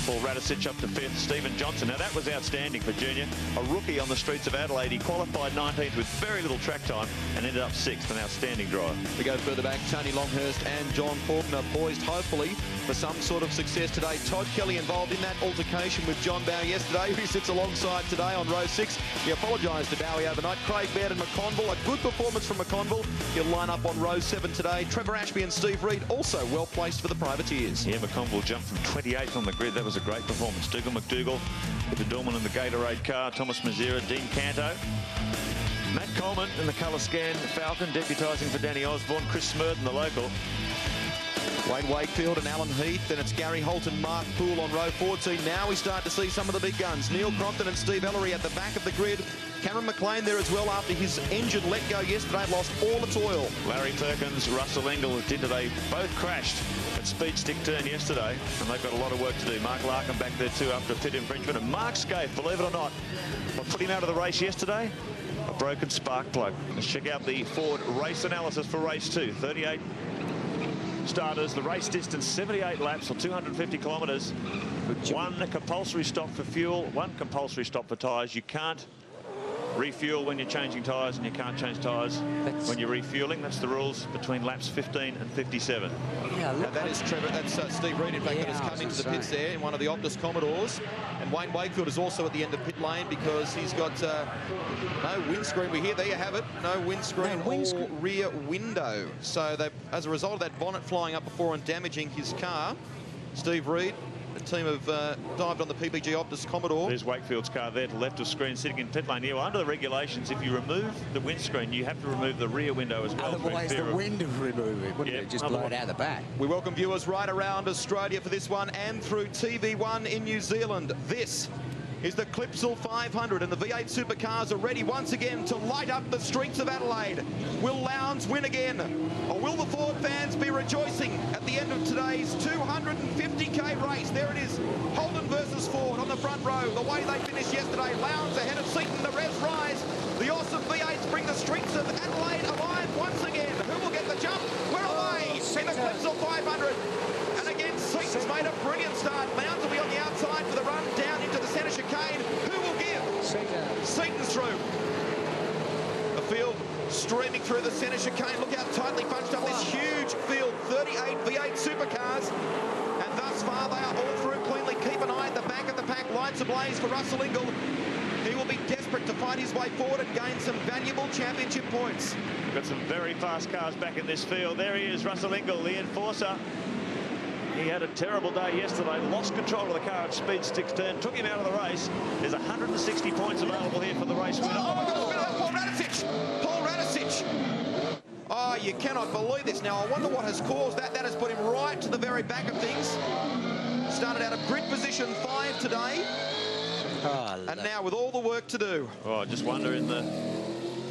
Paul Radisich up to 5th. Stephen Johnson. Now that was outstanding for Junior. A rookie on the streets of Adelaide. He qualified 19th with very little track time and ended up 6th. An outstanding drive. We go further back. Tony Longhurst and John Faulkner poised hopefully for some sort of success today. Todd Kelly involved in that altercation with John Bow yesterday, who sits alongside today on row 6. He apologised to Bowie overnight. Craig Baird and McConville. A good performance from McConville. He'll line up on row 7 today. Trevor Ashby and Steve Reed also well placed for the privateers. Yeah, McConville jumped from 28th on the grid. That was a great performance. Dougal McDougall, Peter Dillman in the Gatorade car, Thomas Mazera, Dean Canto. Matt Coleman in the colour scan Falcon, deputising for Danny Osborne. Chris Smurden, the local. Wayne Wakefield and Alan Heath. Then it's Gary Holt and Mark Poole on row 14. Now we start to see some of the big guns. Neil Crompton and Steve Ellery at the back of the grid. Cameron McLean there as well after his engine let go yesterday, lost all its oil. Larry Perkins, Russell Engel, they both crashed at Speed Stick Turn yesterday, and they've got a lot of work to do. Mark Larkham back there too after a pit infringement. And Mark Scaife, believe it or not, what put him out of the race yesterday? A broken spark plug. Let's check out the Ford race analysis for race 2. 38 starters, the race distance 78 laps or 250 kilometres. 1 compulsory stop for fuel, 1 compulsory stop for tyres. You can't refuel when you're changing tyres, and you can't change tyres when you're refueling. That's the rules between laps 15 and 57. Yeah, that is Trevor. That's Steve Reed, in fact, that has come into the pits there in one of the Optus Commodores. And Wayne Wakefield is also at the end of pit lane because he's got no windscreen. We hear there you have it, no windscreen or rear window. So as a result of that bonnet flying up before and damaging his car, Steve Reed, the team have dived on the PPG Optus Commodore. There's Wakefield's car there to left of screen, sitting in pit lane here. Well, under the regulations, if you remove the windscreen, you have to remove the rear window as well. Otherwise, the wind would remove it, wouldn't it? Just blow it out the back. We welcome viewers right around Australia for this one and through TV1 in New Zealand. This is the Clipsal 500, and the V8 supercars are ready once again to light up the streets of Adelaide. Will Lowndes win again? Or will the Ford fans be rejoicing at the end of today's 250k race? There it is, Holden versus Ford on the front row. The way they finished yesterday, Lowndes ahead of Seaton, the revs rise. The awesome V8s bring the streets of Adelaide alive once again. Who will get the jump? We're away in the Clipsal 500. And again, Seaton's made a brilliant start. Lowndes will be on the outside for the run down into the centre chicane. Who will give? Seaton's through. The field streaming through the centre chicane. Look how tightly bunched up this huge field. 38 V8 supercars. And thus far, they are all through cleanly. Keep an eye at the back of the pack. Lights ablaze for Russell Engel. He will be desperate to fight his way forward and gain some valuable championship points. Got some very fast cars back in this field. There he is, Russell Engel, the enforcer. He had a terrible day yesterday, lost control of the car at Speed Stick Turn, took him out of the race. There's 160 points available here for the race winner. Oh my God, look at that, Paul Radisich! Paul Radisich! Oh, you cannot believe this. Now, I wonder what has caused that. That has put him right to the very back of things. Started out of grid position 5 today. And now with all the work to do. Oh, I just wonder in the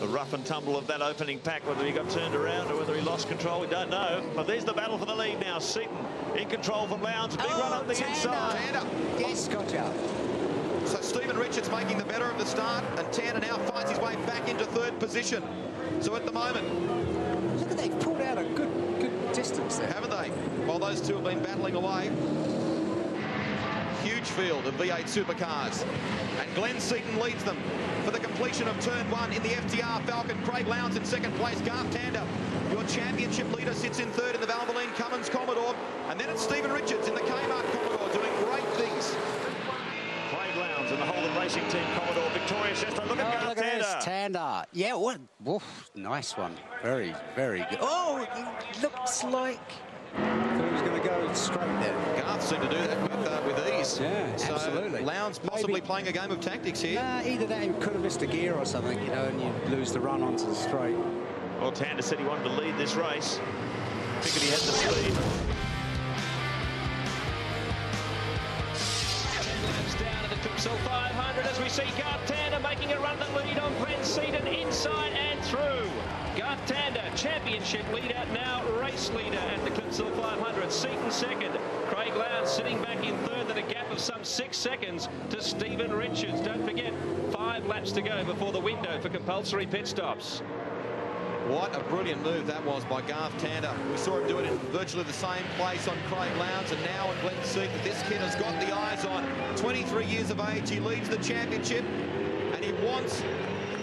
rough and tumble of that opening pack whether he got turned around or whether he lost control. We don't know. But there's the battle for the lead now. Seaton in control from Lowndes. Big run up the inside. Yes, gotcha. So Steve Stephen Richards making the better of the start, and Tanner now finds his way back into third position. So at the moment... Look at they've pulled out a good distance there. Haven't they? While those two have been battling away. Huge field of V8 supercars. And Glenn Seaton leads them for the completion of turn 1 in the FTR Falcon. Craig Lowndes in second place. Garth Tander, your championship leader, sits in third in the Valvoline Cummins Commodore. And then it's Stephen Richards in the Kmart Commodore doing great things. Craig Lowndes and the Holden Racing Team Commodore victorious. Look at Garth Tander. Tander. Yeah, what? Oof, nice one. Very, very good. Oh, it looks like... I thought he was going to go straight there. Garth seemed to do that with ease. Yeah, so absolutely. Lowndes possibly playing a game of tactics here. Either that, he could have missed a gear or something, you know, and you lose the run onto the straight. Well, Tander said he wanted to lead this race. Figured he had the speed. 10 laps down at the Clipsal 500 as we see Garth Tander making a run to lead on Glenn Seaton inside and through. Garth Tander, championship leader, now race leader at the Clipsal 500. Seaton second. Craig Lowndes sitting back in third at a gap of some 6 seconds to Stephen Richards. Don't forget, 5 laps to go before the window for compulsory pit stops. What a brilliant move that was by Garth Tander. We saw him do it in virtually the same place on Craig Lowndes, and now on Glenn Seaton. This kid has got the eyes on. 23 years of age, he leads the championship, and he wants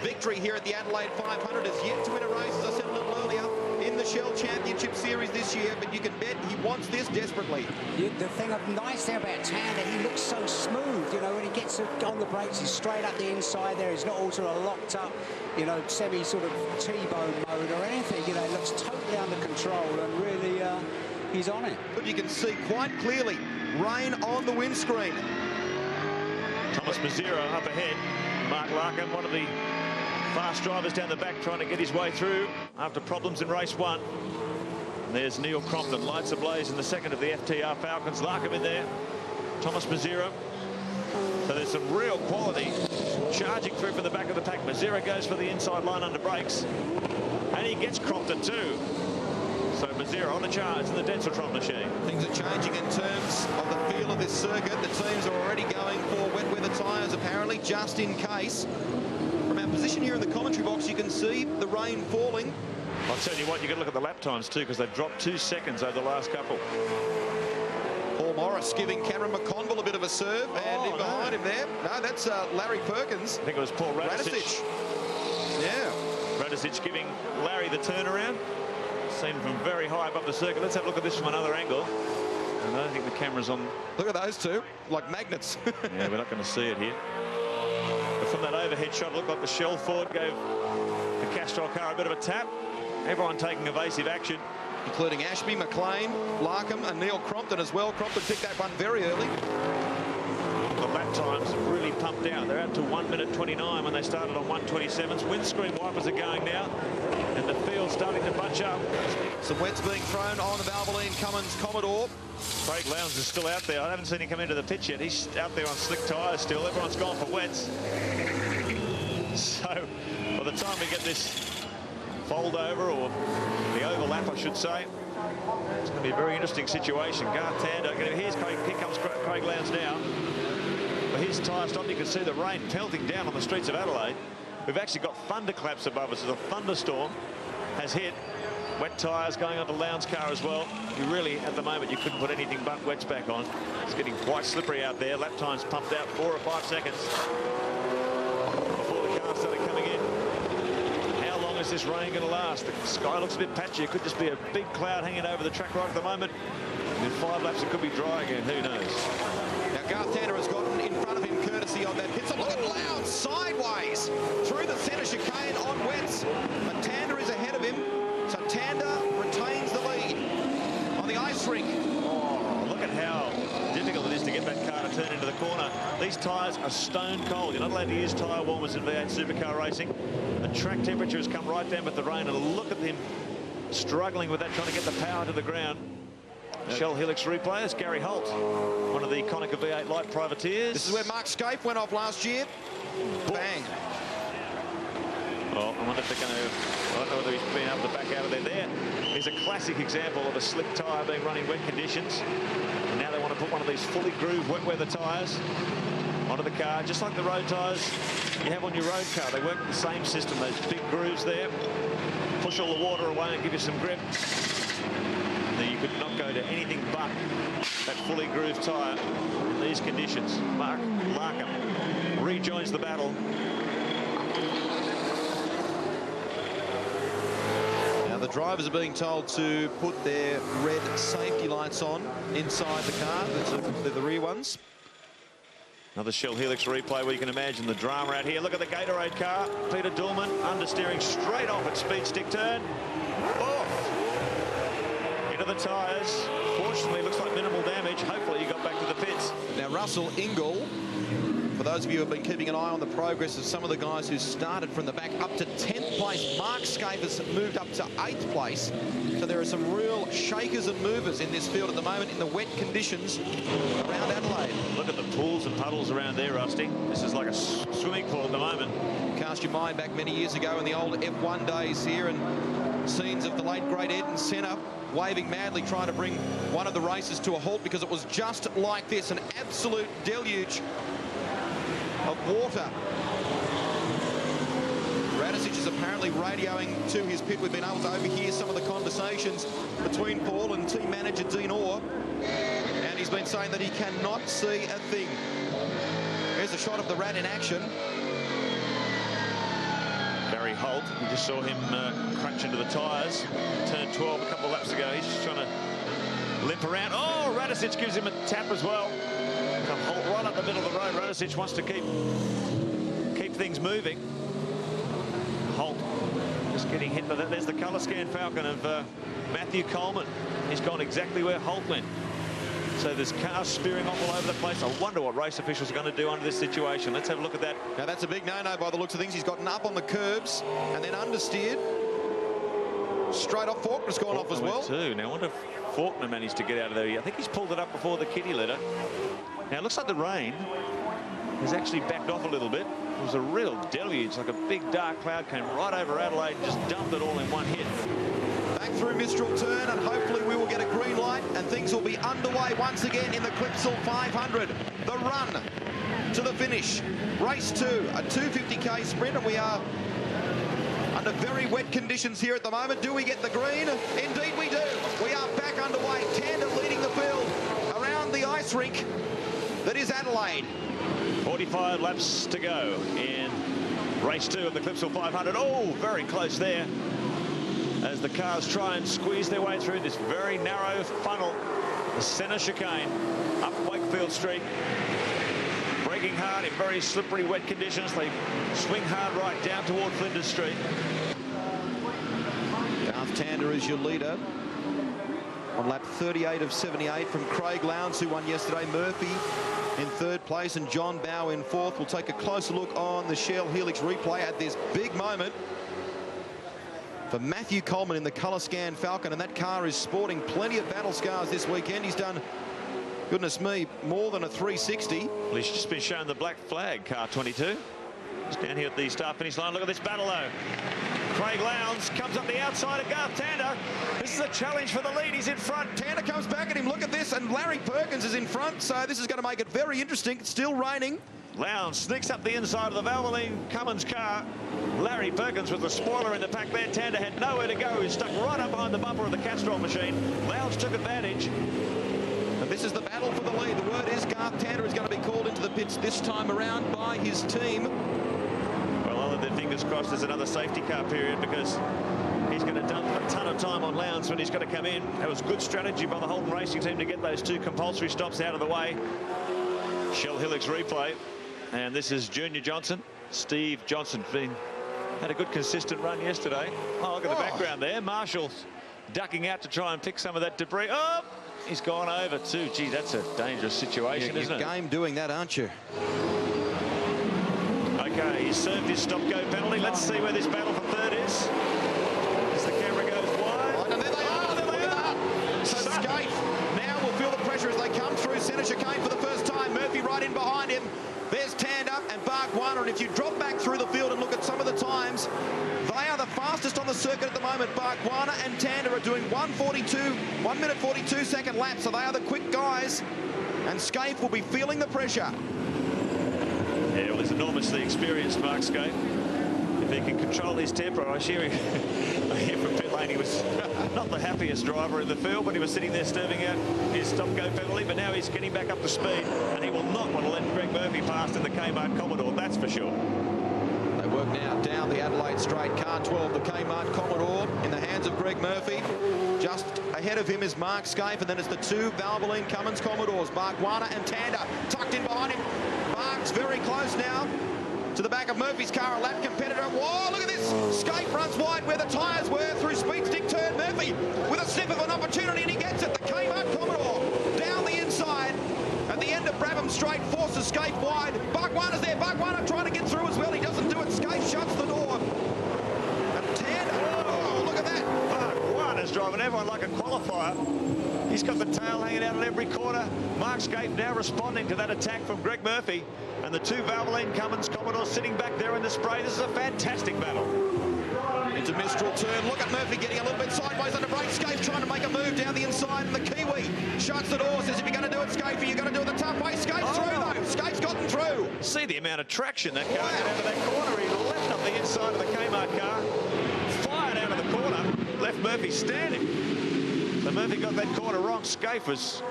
victory here at the Adelaide 500. Has yet to win a race, as I said a little earlier, in the Shell Championship Series this year, but you can bet he wants this desperately. The thing nice thing about Tander, he looks so smooth, you know, when he gets on the brakes, he's straight up the inside there. He's not all sort of locked up, you know, semi sort of T-bone mode or anything, you know, he looks totally under control and really he's on it. But you can see quite clearly rain on the windscreen. Thomas Mazzero up ahead. Mark Larkham, one of the fast drivers down the back, trying to get his way through after problems in race 1. And there's Neil Crompton, lights ablaze in the second of the FTR Falcons. Larkham in there, Thomas Mazzero. So there's some real quality charging through from the back of the pack. Mazzero goes for the inside line under brakes, and he gets Crompton too. So Mazzero on a charge in the Denseltron machine. Things are changing in terms of the feel of this circuit. The teams are already going for wet weather tyres, apparently, just in case. From our position here in the commentary box, you can see the rain falling. I'll tell you what, you've got to look at the lap times too, because they've dropped 2 seconds over the last couple. Paul Morris giving Cameron McConville a bit of a serve, and in behind him there. No, that's Larry Perkins. I think it was Paul Radicic. Yeah. Radicic giving Larry the turnaround. Seen from very high above the circuit. Let's have a look at this from another angle. And I don't think the camera's on. Look at those two, like magnets. Yeah, we're not going to see it here. But from that overhead shot, it looked like the Shell Ford gave the Castrol car a bit of a tap. Everyone taking evasive action. Including Ashby, McLean, Larkham and Neil Crompton as well. Crompton picked that one very early. The lap times have really pumped out. They're out to 1 minute 29 when they started on 1:27. Windscreen wipers are going now, and the field's starting to bunch up. Some wets being thrown on the Valvoline Cummins Commodore. Craig Lowndes is still out there. I haven't seen him come into the pit yet. He's out there on slick tyres still. Everyone's gone for wets. So by the time we get this fold over, or the overlap, I should say, it's going to be a very interesting situation. Garth Tander, here comes Craig Lowndes now. For his tyre stop, you can see the rain pelting down on the streets of Adelaide. We've actually got thunderclaps above us as a thunderstorm has hit. Wet tyres going onto Lowndes' car as well. You really, at the moment, you couldn't put anything but wets back on. It's getting quite slippery out there. Lap times pumped out 4 or 5 seconds before the car started coming in. How long is this rain going to last? The sky looks a bit patchy. It could just be a big cloud hanging over the track right at the moment. In 5 laps, it could be dry again. Who knows? Now, Garth Tander has gotten in front of him courtesy of that pit stop. Look at Lowndes sideways through the centre chicane on wets. But Tander is ahead of him. So Tander retains the lead on the ice rink. Oh, look at how difficult it is to get that car to turn into the corner. These tyres are stone cold. You're not allowed to use tyre warmers in V8 supercar racing. The track temperature has come right down with the rain, and look at him struggling with that, trying to get the power to the ground. Shell Helix replayers, Gary Holt, one of the Konica V8 light privateers. This is where Mark Scape went off last year. Bang. Well, I wonder if they're going to, I don't know whether he's been able to back out of there. Here's a classic example of a slick tyre being run in wet conditions. And now they want to put one of these fully grooved wet weather tyres onto the car, just like the road tyres you have on your road car. They work the same system, those big grooves there. Push all the water away and give you some grip. Now you could not go to anything but that fully grooved tyre in these conditions. Mark Larkham rejoins the battle. Now the drivers are being told to put their red safety lights on inside the car. They're the rear ones. Another Shell Helix replay where you can imagine the drama out here. Look at the Gatorade car. Peter Dillman understeering straight off at speed stick turn. Off into the tyres. Fortunately, looks like minimal damage. Hopefully, he got back to the pits. Now, Russell Ingall, for those of you who have been keeping an eye on the progress of some of the guys who started from the back up to 10th place, Mark Scaife has moved up to 8th place. So there are some real shakers and movers in this field at the moment in the wet conditions around Adelaide. Look at the pools and puddles around there, Rusty. This is like a swimming pool at the moment. Cast your mind back many years ago in the old F1 days here, and scenes of the late great Eden Senna waving madly, trying to bring one of the races to a halt because it was just like this, an absolute deluge of water. Radicic is apparently radioing to his pit. We've been able to overhear some of the conversations between Paul and team manager Dean Orr, and he's been saying that he cannot see a thing. Here's a shot of the Rat in action. Barry Holt, we just saw him crunch into the tyres. Turn 12 a couple of laps ago. He's just trying to limp around. Oh, Radicic gives him a tap as well. Holt right up the middle of the road. Radicic wants to keep things moving. Holt just getting hit by that. There's the colour scan Falcon of Matthew Coleman. He's gone exactly where Holt went. So there's cars spearing off all over the place. I wonder what race officials are going to do under this situation. Let's have a look at that. Now that's a big no-no by the looks of things. He's gotten up on the curbs and then understeered. Straight off. Faulkner's gone off as well. Too. Now I wonder if Faulkner managed to get out of there. I think he's pulled it up before the kitty litter. Now it looks like the rain has actually backed off a little bit. It was a real deluge, like a big dark cloud came right over Adelaide and just dumped it all in one hit. Back through Mistral Turn, and hopefully we will get a green light and things will be underway once again in the Clipsal 500. The run to the finish. Race 2, a 250k sprint, and we are under very wet conditions here at the moment. Do we get the green? Indeed we do. We are back underway. Tander leading the field around the ice rink that is Adelaide. 45 laps to go in race 2 of the Clipsal 500. Oh, very close there as the cars try and squeeze their way through this very narrow funnel. The centre chicane up Wakefield Street. Braking hard in very slippery, wet conditions. They swing hard right down toward Flinders Street. Garth Tander is your leader on lap 38 of 78 from Craig Lowndes, who won yesterday. Murphy in 3rd place and John Bowe in 4th. We'll take a closer look on the Shell Helix replay at this big moment for Matthew Coleman in the colour scan Falcon, and that car is sporting plenty of battle scars this weekend. He's done, goodness me, more than a 360. Well, he's just been shown the black flag, car 22. He's down here at the start finish line. Look at this battle though. Craig Lowndes comes up the outside of Garth Tander. This is a challenge for the lead. He's in front. Tander comes back at him. Look at this. And Larry Perkins is in front. So this is going to make it very interesting. It's still raining. Lowndes sneaks up the inside of the Valvoline Cummins car. Larry Perkins with the spoiler in the pack there. Tander had nowhere to go. He's stuck right up behind the bumper of the Castrol machine. Lowndes took advantage. And this is the battle for the lead. The word is Garth Tander is going to be called into the pits this time around by his team. Well, other than fingers crossed, there's another safety car period because he's going to dump a ton of time on Lowndes when he's going to come in. That was good strategy by the Holden Racing team to get those 2 compulsory stops out of the way. Shell Helix replay. And this is Junior Johnson. Steve Johnson had a good consistent run yesterday. Oh, look at the background there. Marshall's ducking out to try and pick some of that debris. Oh, he's gone over too. Gee, that's a dangerous situation, isn't it? You're game doing that, aren't you? Okay, he's served his stop-go penalty. Let's see where this battle for 3rd is. As the camera goes wide. Oh, and there they are. There they are. So Scaife now will feel the pressure as they come through centre chicane for the first time. Murphy right in behind him. There's Tander and Bargwanna, and if you drop back through the field and look at some of the times, they are the fastest on the circuit at the moment. Bargwanna and Tander are doing 1 minute 42 second laps, so they are the quick guys, and Scaife will be feeling the pressure. Yeah, well, he's enormously experienced, Mark Scape. If he can control his temper, I hear from pit lane he was not the happiest driver in the field, but he was sitting there serving out his stop-go penalty, but now he's getting back up to speed, and he will not want to let Greg Murphy pass in the Kmart Commodore, that's for sure. They work now down the Adelaide straight. Car 12, the Kmart Commodore, in the hands of Greg Murphy. Just ahead of him is Mark Scape, and then it's the two Valvoline Cummins Commodores, Mark Warner and Tander, tucked in behind him. Mark's very close now to the back of Murphy's car, a lap competitor. Whoa, look at this! Scape runs wide where the tyres were through speed stick turn. Murphy with a sniff of an opportunity, and he gets it. The Kmart Commodore down the inside at the end of Brabham Straight, forces Scape wide. Bargwanna's there. Bargwanna trying to get through as well. He doesn't do it. Scape shuts the door. And Tander, oh, look at that. Bargwanna's driving everyone like a qualifier. He's got the tail hanging out at every corner. Mark Scape now responding to that attack from Greg Murphy. And the two Valvoline Cummins Commodores sitting back there in the spray. This is a fantastic battle. Into Mistral turn. Look at Murphy getting a little bit sideways under brake. Scape trying to make a move down the inside. And the Kiwi shuts the door. Says, if you're going to do it, Scape, you're going to do it the tough way. Scape's through, though. Scape's gotten through. See the amount of traction that car had out of that corner. He leapt up the inside of the Kmart car, fired out of the corner, left Murphy standing. So Murphy got that corner wrong. Scape was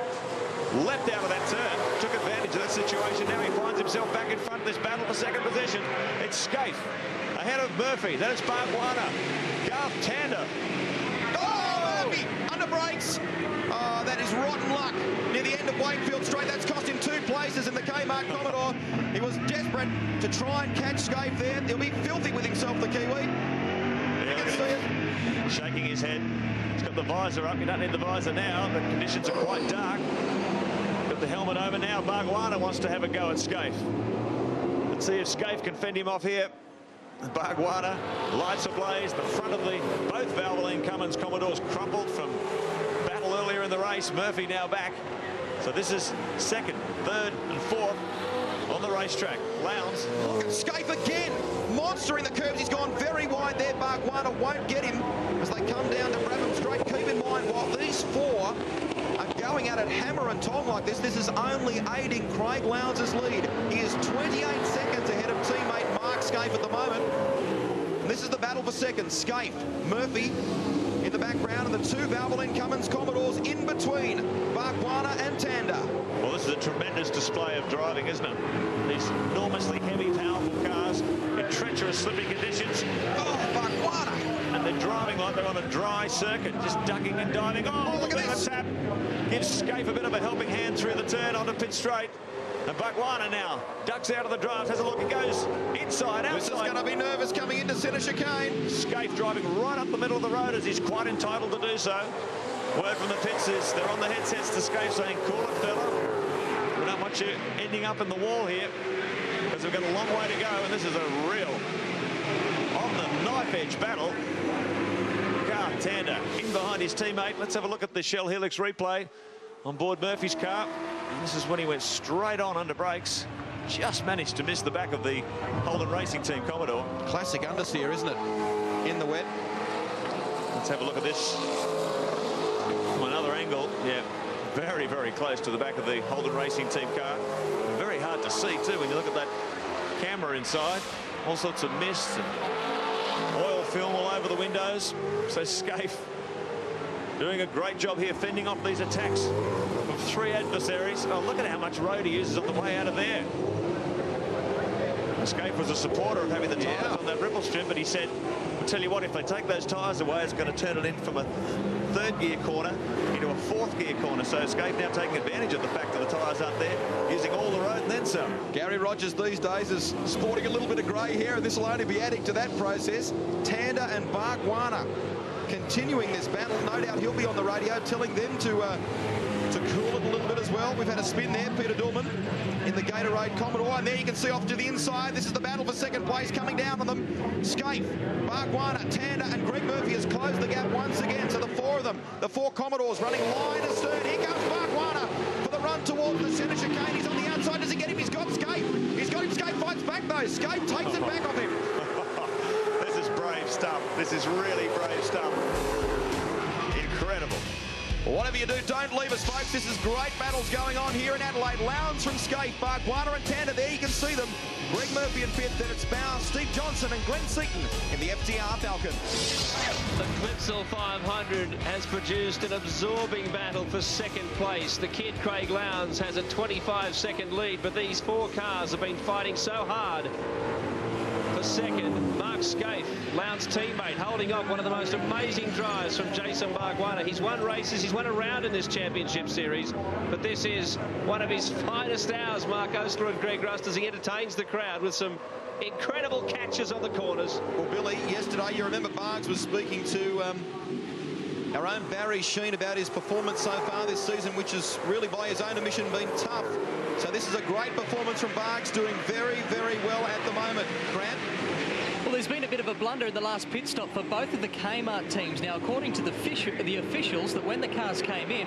leapt out of that turn, took advantage of that situation. Now he finds himself back in front of this battle for second position. It's Scape ahead of Murphy. Then it's Bargwanna. Garth Tander. Oh, Murphy under brakes. Oh, that is rotten luck near the end of Wakefield Straight. That's cost him 2 places in the Kmart Commodore. He was desperate to try and catch Scape there. He'll be filthy with himself, the Kiwi. You can see it. Shaking his head. He's got the visor up. You don't need the visor now. The conditions are quite dark. Got the helmet over now. Bargwanna wants to have a go at Scape. Let's see if Scape can fend him off here. Bargwanna, lights ablaze. The front of both Valvoline Cummins Commodores crumpled from battle earlier in the race. Murphy now back. So this is second, third and fourth on the racetrack. Lowndes. Look at Scape again. Monster in the curves. He's gone very wide there. Bargwanna won't get him as they come down to Brabham Straight. Keep in mind, while these four are going at it hammer and tong like this, this is only aiding Craig Lowndes' lead. He is 28 seconds ahead of teammate Mark Scape at the moment. And this is the battle for second. Scape, Murphy in the background, and the two Valvoline Cummins Commodores in between Bargwanna and Tander. Well, this is a tremendous display of driving, isn't it? These enormously heavy, powerful cars in treacherous, slippy conditions. Oh, Bargwanna! And they're driving like they're on a dry circuit, just ducking and diving. Oh, look at this! Tap. Gives Scape a bit of a helping hand through the turn onto pit straight. And Bargwanna now ducks out of the draft, has a look, it goes inside, outside. This is going to be nervous coming into centre chicane. Scape driving right up the middle of the road as he's quite entitled to do so. Word from the pits is they're on the headsets to Scape saying, cool it, fella. We don't want you ending up in the wall here because we've got a long way to go, and this is a real on the knife edge battle. Garth Tander in behind his teammate. Let's have a look at the Shell Helix replay on board Murphy's car. And this is when he went straight on under brakes. Just managed to miss the back of the Holden Racing Team Commodore. Classic understeer, isn't it? In the wet. Let's have a look at this from another angle. Yeah, very, very close to the back of the Holden Racing Team car. Very hard to see, too, when you look at that camera inside. All sorts of mist and oil film all over the windows. So Scape doing a great job here, fending off these attacks of three adversaries. Oh, look at how much road he uses on the way out of there. Scape was a supporter of having the tyres on that ripple strip, but he said, I'll tell you what, if they take those tyres away, it's going to turn it in from a third gear corner into a fourth gear corner. So Scape now taking advantage of the fact that the tyres aren't there, using all the road and then some. Gary Rogers these days is sporting a little bit of grey hair, and this will only be adding to that process. Tander and Bargwanna continuing this battle. No doubt he'll be on the radio telling them to cool it a little bit as well. We've had a spin there, Peter Dillman in the Gatorade Commodore, and there you can see off to the inside. This is the battle for second place coming down on them. Scape, Bargwanna, Tander and Greg Murphy has closed the gap once again. So the four of them, the four Commodores running line astern. Here comes Bargwanna for the run towards the centre chicane. He's on the outside. Does he get him? He's got Scape. He's got him. Scape fights back though. Scape takes it back off him. This is brave stuff. This is really brave stuff. Incredible. Whatever you do, don't leave us, folks. This is great battles going on here in Adelaide. Lowndes from Skate, Bargwanna and Tander. There you can see them. Greg Murphy in fifth, then it's Bauer, Steve Johnson and Glenn Seaton in the FTR Falcon. The Clipsal 500 has produced an absorbing battle for second place. The kid Craig Lowndes has a 25-second lead, but these four cars have been fighting so hard for second. Mark Scaife, Lowndes' teammate, holding off one of the most amazing drives from Jason Bargwanna. He's won races, he's won a round in this championship series, but this is one of his finest hours, Mark Oastler and Greg Rust, as he entertains the crowd with some incredible catches on the corners. Well, Billy, yesterday, you remember Bargs was speaking to our own Barry Sheen about his performance so far this season, which has really, by his own admission, been tough. So this is a great performance from Bargs, doing very, very well at the moment. Grant? Well, there's been a bit of a blunder in the last pit stop for both of the Kmart teams. Now, according to the officials, that when the cars came in,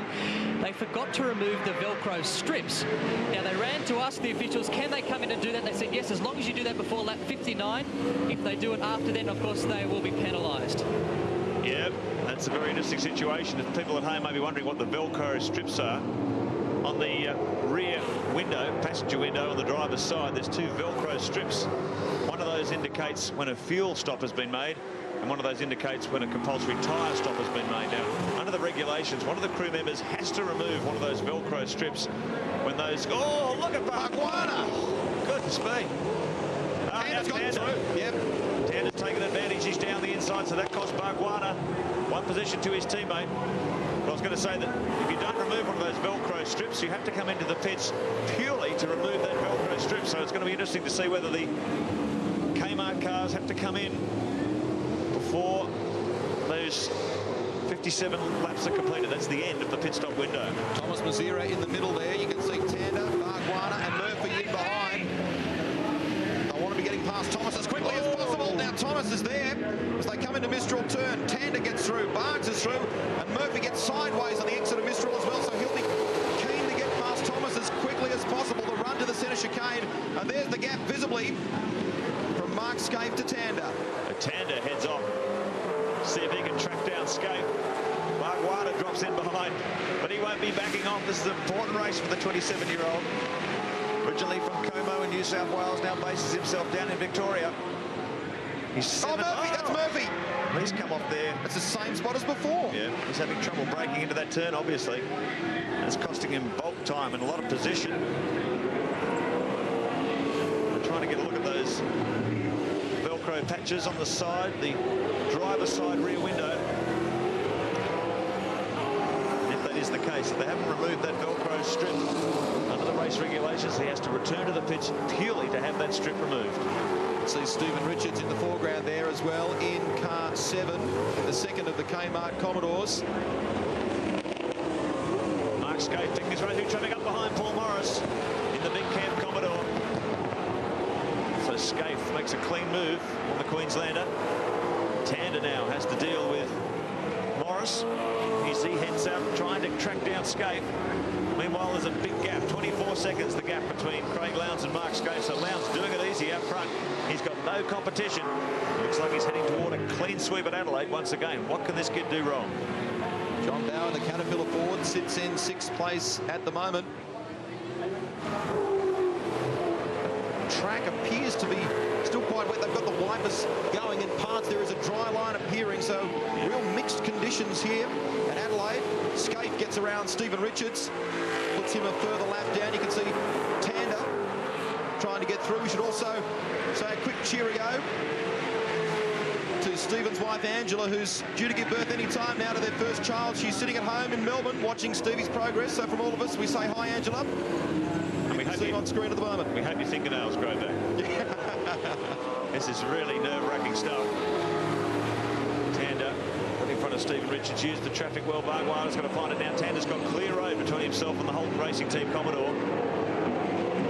they forgot to remove the Velcro strips. Now, they ran to ask the officials, can they come in and do that? They said, yes, as long as you do that before lap 59. If they do it after then, of course, they will be penalised. Yeah, that's a very interesting situation. If people at home may be wondering what the Velcro strips are, on the rear window, passenger window on the driver's side, there's two Velcro strips. One of those indicates when a fuel stop has been made, and one of those indicates when a compulsory tyre stop has been made. Now, under the regulations, one of the crew members has to remove one of those Velcro strips when those... Oh, look at Bargwanna! Goodness me. Tander's gone through. Yep. Tander's taken advantage. He's down the inside, so that cost Bargwanna one position to his teammate. But I was going to say that if you don't remove one of those Velcro strips, you have to come into the pits purely to remove that Velcro strip. So it's going to be interesting to see whether the Kmart cars have to come in before those 57 laps are completed. That's the end of the pit stop window. Thomas Mazira in the middle there. You can see Tander, Bargwanna and Murphy in behind. I want to be getting past Thomas as quickly as possible. Now Thomas is there as they come into Mistral turn. Tander gets through, Bargs is through, and Murphy gets sideways on the exit of Mistral as well, so he'll be keen to get past Thomas as quickly as possible. The run to the centre chicane, and there's the gap visibly from Mark Scaife to Tander. Tander heads off. See if he can track down Scaife. Bargwanna drops in behind, but he won't be backing off. This is an important race for the 27-year-old. Originally from Como in New South Wales, now bases himself down in Victoria. He's Murphy, that's Murphy. He's come off there. It's the same spot as before. Yeah, he's having trouble breaking into that turn, obviously. And it's costing him bulk time and a lot of position. We're trying to get a look at those Velcro patches on the side, the driver's side rear window. And if that is the case, if they haven't removed that Velcro strip under the race regulations, he has to return to the pitch purely to have that strip removed. See Stephen Richards in the foreground there as well in car 7, the second of the Kmart Commodores. Mark Scaife taking his right through traffic up behind Paul Morris in the big Camp Commodore. So Scaife makes a clean move on the Queenslander. Tander now has to deal with Morris. As he heads out trying to track down Scaife. Meanwhile, there's a big gap, 24 seconds, the gap between Craig Lowndes and Mark Scaife. So Lowndes doing it easy up front. He's got no competition. Looks like he's heading toward a clean sweep at Adelaide once again. What can this kid do wrong? John Bauer, the Caterpillar Ford, sits in 6th place at the moment. Track appears to be still quite wet. They've got the wipers going in parts. There is a dry line appearing, so real mixed conditions here at Adelaide. Scaife gets around Stephen Richards, puts him a further lap down. You can see Tander trying to get through. We should also say a quick cheerio to Stephen's wife Angela, who's due to give birth any time now to their first child. She's sitting at home in Melbourne watching Stevie's progress. So from all of us, we say hi, Angela. And we hope see him on screen at the moment. We hope your fingernails grow back. This is really nerve-wracking stuff. Tander in front of Stephen Richards, used the traffic well. Bargwanna's going to find it now. Tander's got clear road between himself and the Holden Racing Team Commodore.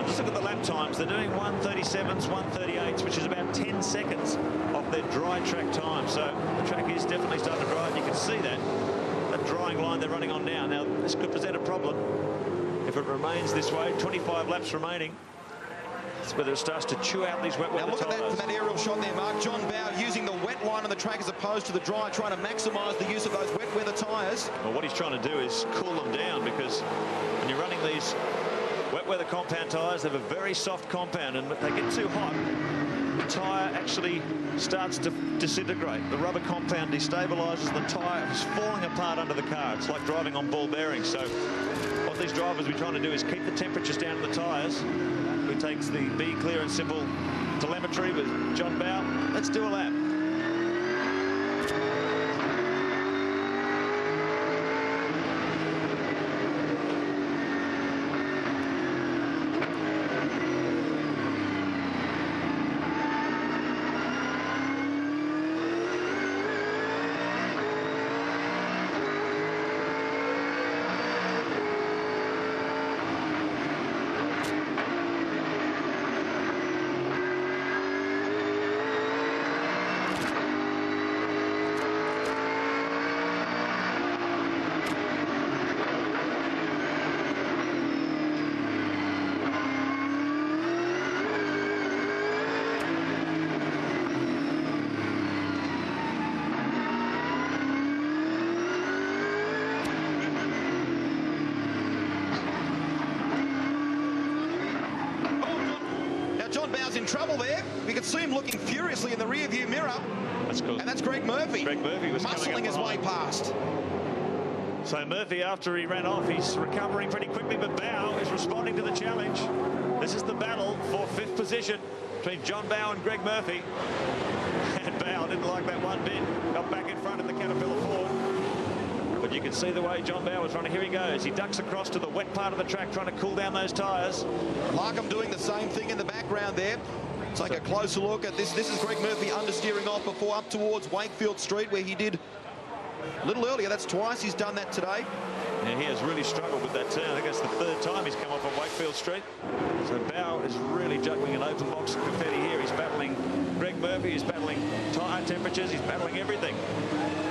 Just look at the lap times. They're doing 1:37s, 1:38s, which is about 10 seconds off their dry track time. So the track is definitely starting to dry. You can see that drying line they're running on now. Now, this could present a problem if it remains this way. 25 laps remaining. whether it starts to chew out these wet weather Now look at tyres. that aerial shot there, Mark. John Bow using the wet line on the track as opposed to the dry, trying to maximise the use of those wet weather tyres. Well, what he's trying to do is cool them down, because when you're running these wet weather compound tyres, they have a very soft compound, and if they get too hot, the tyre actually starts to disintegrate. The rubber compound destabilises, the tyre is falling apart under the car. It's like driving on ball bearings. So what these drivers are trying to do is keep the temperatures down in the tyres. Who takes the Be Clear and Simple telemetry with John Bow. Let's do a lap. In trouble there. We could see him looking furiously in the rear view mirror. That's cool. And that's Greg Murphy. Greg Murphy was muscling his way past. So Murphy, after he ran off, he's recovering pretty quickly, but Bow is responding to the challenge. This is the battle for 5th position between John Bow and Greg Murphy. And Bow didn't like that one bit. Got back in front of the Caterpillar Ford. But you can see the way John Bow is running. Here he goes. He ducks across to the wet part of the track, trying to cool down those tyres. Larkham doing the same thing in the background there. Take a closer look at this. This is Greg Murphy understeering off before up towards Wakefield Street, where he did a little earlier. That's twice he's done that today. Yeah, he has really struggled with that turn. I think that's the 3rd time he's come off on Wakefield Street. So Bow is really juggling an open box of confetti here. He's battling Greg Murphy. He's battling tyre temperatures. He's battling everything.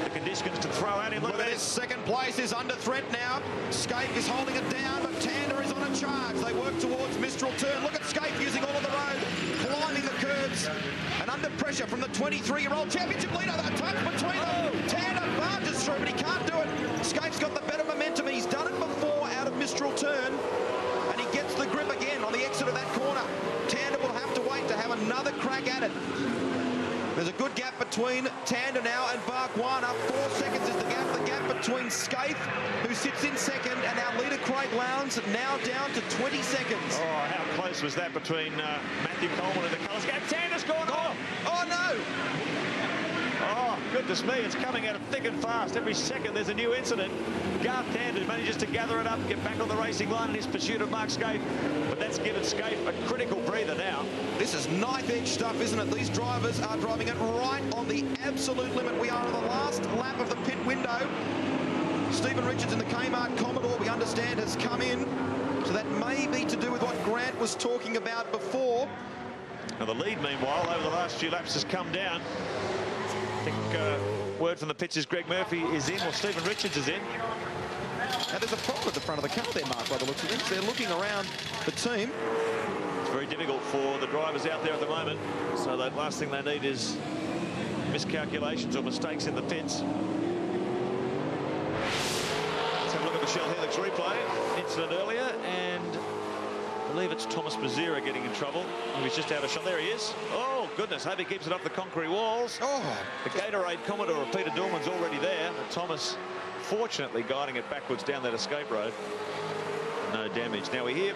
The conditions to throw at him. Look at this. Second place is under threat now. Scape is holding it down, but Tander is on a charge. They work towards Mistral Turn. Look at Scape using all of the road, climbing the curbs, and under pressure from the 23-year-old championship leader. That touch between them. Tander barges through, but he can't do it. Scape's got the better momentum. He's done it before out of Mistral Turn, and he gets the grip again on the exit of that corner. Tander will have to wait to have another crack at it. There's a good gap between Tander now and Barkwana. 4 seconds is the gap. The gap between Scaife, who sits in second, and our leader Craig Lowndes now down to 20 seconds. Oh, how close was that between Matthew Coleman and the colours gap? Tander's gone off. Oh, no. Oh, goodness me, it's coming out thick and fast. Every second there's a new incident. Garth Tander manages to gather it up, get back on the racing line in his pursuit of Mark Scaife. But that's given Scaife a critical breather now. This is knife-edge stuff, isn't it? These drivers are driving it right on the absolute limit. We are on the last lap of the pit window. Stephen Richards in the Kmart Commodore, we understand, has come in. So that may be to do with what Grant was talking about before. Now the lead, meanwhile, over the last few laps has come down. I think word from the pits is Greg Murphy is in, or Stephen Richards is in. Now there's a problem at the front of the car there, Mark, by the looks of things. They're looking around the team. It's very difficult for the drivers out there at the moment. So the last thing they need is miscalculations or mistakes in the pits. Let's have a look at the Shell Helix replay. Incident earlier, and I believe it's Thomas Mazira getting in trouble. He was just out of shot. There he is. Oh, goodness. Hope he keeps it off the concrete walls. Oh. The Gatorade Commodore of Peter Dorman's already there. But Thomas, fortunately, guiding it backwards down that escape road. No damage. Now we hear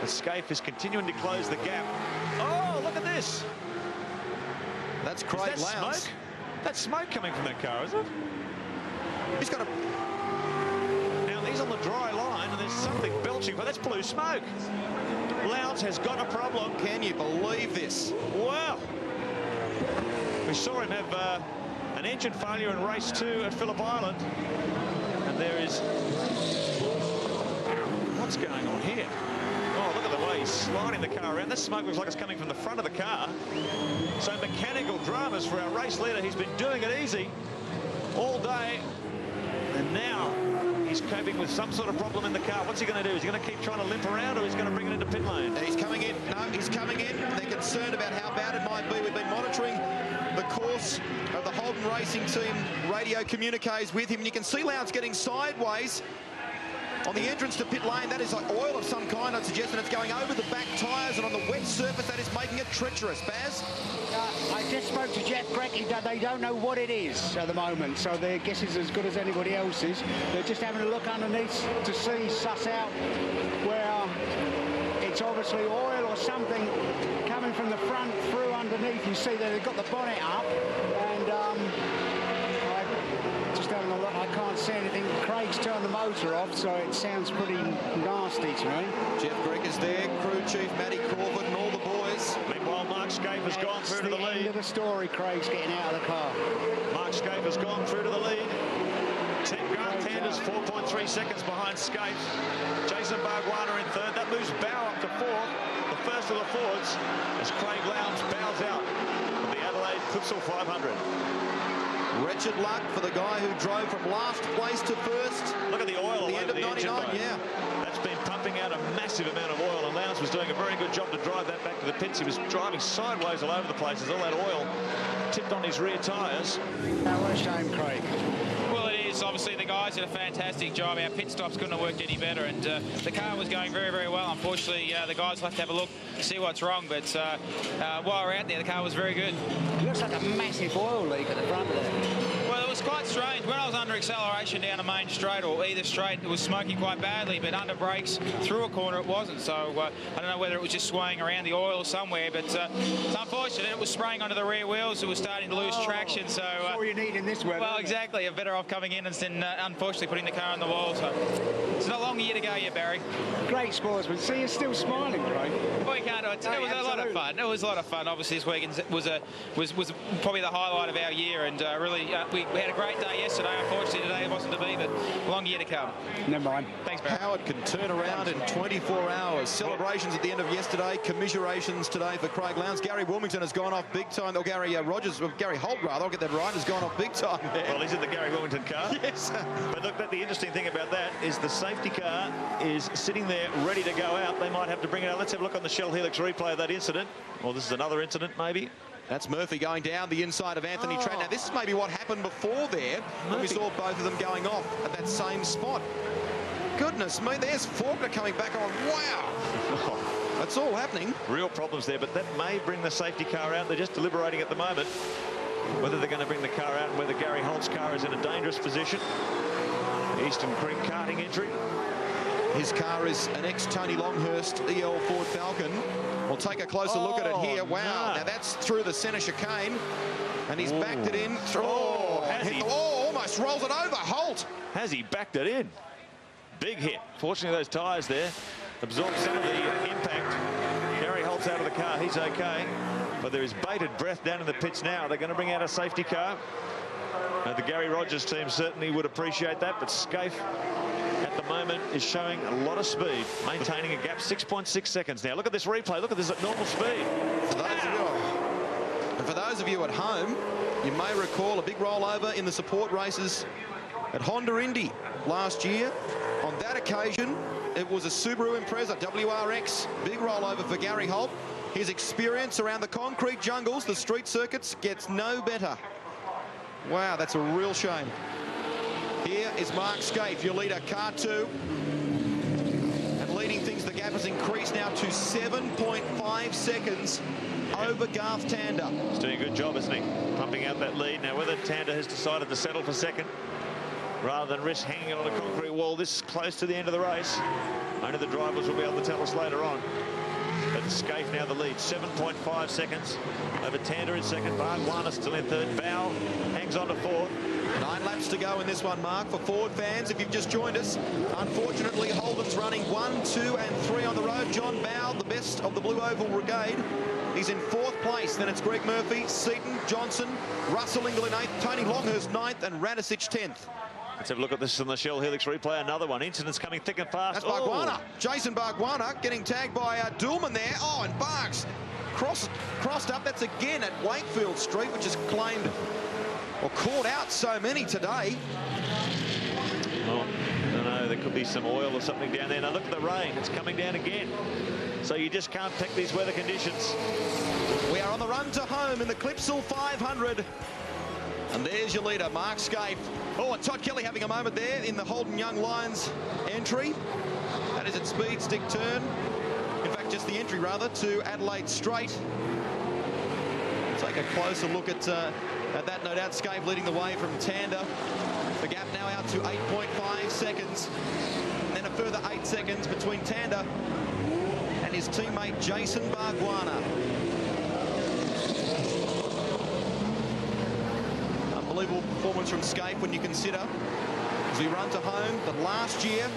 the Scaife is continuing to close the gap. Oh, look at this. That's Craig Lowndes. Smoke? That's smoke coming from that car, is it? He's got a... Now, he's on the dry line, and there's something belching, but that's blue smoke. Lowndes has got a problem. Can you believe this? Wow. We saw him have an engine failure in race 2 at Phillip Island. And there is... What's going on here? Oh, look at the way he's sliding the car around. This smoke looks like it's coming from the front of the car. So mechanical dramas for our race leader. He's been doing it easy all day. And now He's coping with some sort of problem in the car. What's he going to do? Is he going to keep trying to limp around, or is he going to bring it into pit lane? He's coming in. No, he's coming in. They're concerned about how bad it might be. We've been monitoring the course of the Holden Racing Team radio communiques with him. And you can see Lowndes getting sideways on the entrance to pit lane. That is like oil of some kind, I'd suggest, and it's going over the back tyres, and on the wet surface, that is making it treacherous. Baz? I just spoke to Jeff Brecky. They don't know what it is at the moment, so their guess is as good as anybody else's. They're just having a look underneath to suss out where it's obviously oil or something coming from the front through underneath. You see that they've got the bonnet up, and just having a look, I can't see anything. Craig's turned the motor off, so it sounds pretty nasty to me. Jeff Breck is there, crew chief Matty Crawford and all the boys. Meanwhile, Mark Scape has gone through to the lead. End of the story. Craig's getting out of the car. Mark Scape has gone through to the lead. Grant Tanders 4.3 seconds behind Scape. Jason Bargwanna in third. That moves Bow up to fourth. The first of the Fords as Craig Lowndes bows out of the Adelaide Clipsal 500. Wretched luck for the guy who drove from last place to first. Look at the oil at the end of 99, engine, yeah. That's been pumping out a massive amount of oil, and Lowndes was doing a very good job to drive that back to the pits. He was driving sideways all over the place as all that oil tipped on his rear tyres. What a shame, Craig. Well, it is. Obviously, the guys did a fantastic job. Our pit stops couldn't have worked any better, and the car was going very, very well. Unfortunately, the guys will have to have a look to see what's wrong, but while we're out there, the car was very good. It looks like a massive oil leak at the front of there. Well, it was quite strange. When I was under acceleration down a main straight, or either straight, it was smoking quite badly, but under brakes through a corner it wasn't. So I don't know whether it was just swaying around the oil somewhere, but it's unfortunate. It was spraying onto the rear wheels. It was starting to lose traction. So that's all you need in this weather. Well, exactly. You're better off coming in and unfortunately putting the car on the wall. So it's not a long year to go yet, Barry. Great sportsman. See, you're still smiling, Craig. Well, you can't do it. It was a lot of fun. It was a lot of fun. Obviously, this weekend was probably the highlight of our year, and really we had a great day yesterday. Unfortunately, today it wasn't to be, but a long year to come. Never mind. Thanks, Barry. Howard can turn around in 24 hours. Celebrations at the end of yesterday. Commiserations today for Craig Lowndes. Gary Wilmington has gone off big time. Or Gary Holt, rather. I'll get that right. Has gone off big time there. Well, he's in the Gary Wilmington car. Yes. But look, the interesting thing about that is the safety car is sitting there ready to go out. They might have to bring it out. Let's have a look on the Shell Helix replay of that incident. Well, this is another incident, maybe. That's Murphy going down the inside of Anthony Trent. Now, this is maybe what happened before there when we saw both of them going off at that same spot. Goodness me, there's Faulkner coming back on. Wow. That's all happening. Real problems there, but that may bring the safety car out. They're just deliberating at the moment whether they're going to bring the car out and whether Gary Holt's car is in a dangerous position. Eastern Creek karting entry. His car is an ex-Tony Longhurst EL Ford Falcon. We'll take a closer look at it here. Wow, no. Now that's through the centre chicane. And he's backed it in. Almost rolls it over. Holt. Has he backed it in? Big hit. Fortunately, those tyres there absorbed some of the impact. Gary Holt's out of the car. He's okay. But there is bated breath down in the pits now. They're going to bring out a safety car. The Gary Rogers team certainly would appreciate that, but Scaife at the moment is showing a lot of speed, maintaining a gap 6.6 seconds now. Look at this replay. Look at this at normal speed. For those of you at home, you may recall a big rollover in the support races at Honda Indy last year. On that occasion, it was a Subaru Impreza WRX. Big rollover for Gary Holt. His experience around the concrete jungles, the street circuits, gets no better. Wow, that's a real shame. Here is Mark Scaife, your leader, car 2. And leading things, the gap has increased now to 7.5 seconds over Garth Tander. He's doing a good job, isn't he? Pumping out that lead. Now, whether Tander has decided to settle for second rather than risk hanging on a concrete wall this close to the end of the race, only the drivers will be able to tell us later on. But Scaife now the lead, 7.5 seconds over Tander in second. Bargwanna still in third. Bow hangs on to fourth. 9 laps to go in this one, Mark. For Ford fans, if you've just joined us, unfortunately, Holden's running 1, 2 and 3 on the road. John Bow, the best of the Blue Oval Brigade. He's in 4th place. Then it's Greg Murphy, Seaton, Johnson, Russell Ingall in 8th, Tony Longhurst 9th and Radisich 10th. Let's have a look at this on the Shell Helix replay. Another one. Incident's coming thick and fast. That's Bargwanna. Jason Bargwanna getting tagged by Dulman there. Oh, and Bargs crossed up. That's again at Wakefield Street, which has claimed or caught out so many today. Well, I don't know could be some oil or something down there. Now look at the rain. It's coming down again. So you just can't pick these weather conditions. We are on the run to home in the Clipsal 500. And there's your leader, Mark Scaife. Oh, and Todd Kelly having a moment there in the Holden Young Lions entry. That is its speed stick turn. In fact, just the entry, rather, to Adelaide Straight. Take a closer look at that, no doubt. Scaife leading the way from Tander. The gap now out to 8.5 seconds. And then a further 8 seconds between Tander and his teammate Jason Bargwanna. Unbelievable performance from Scaife when you consider, as we run to home, that last year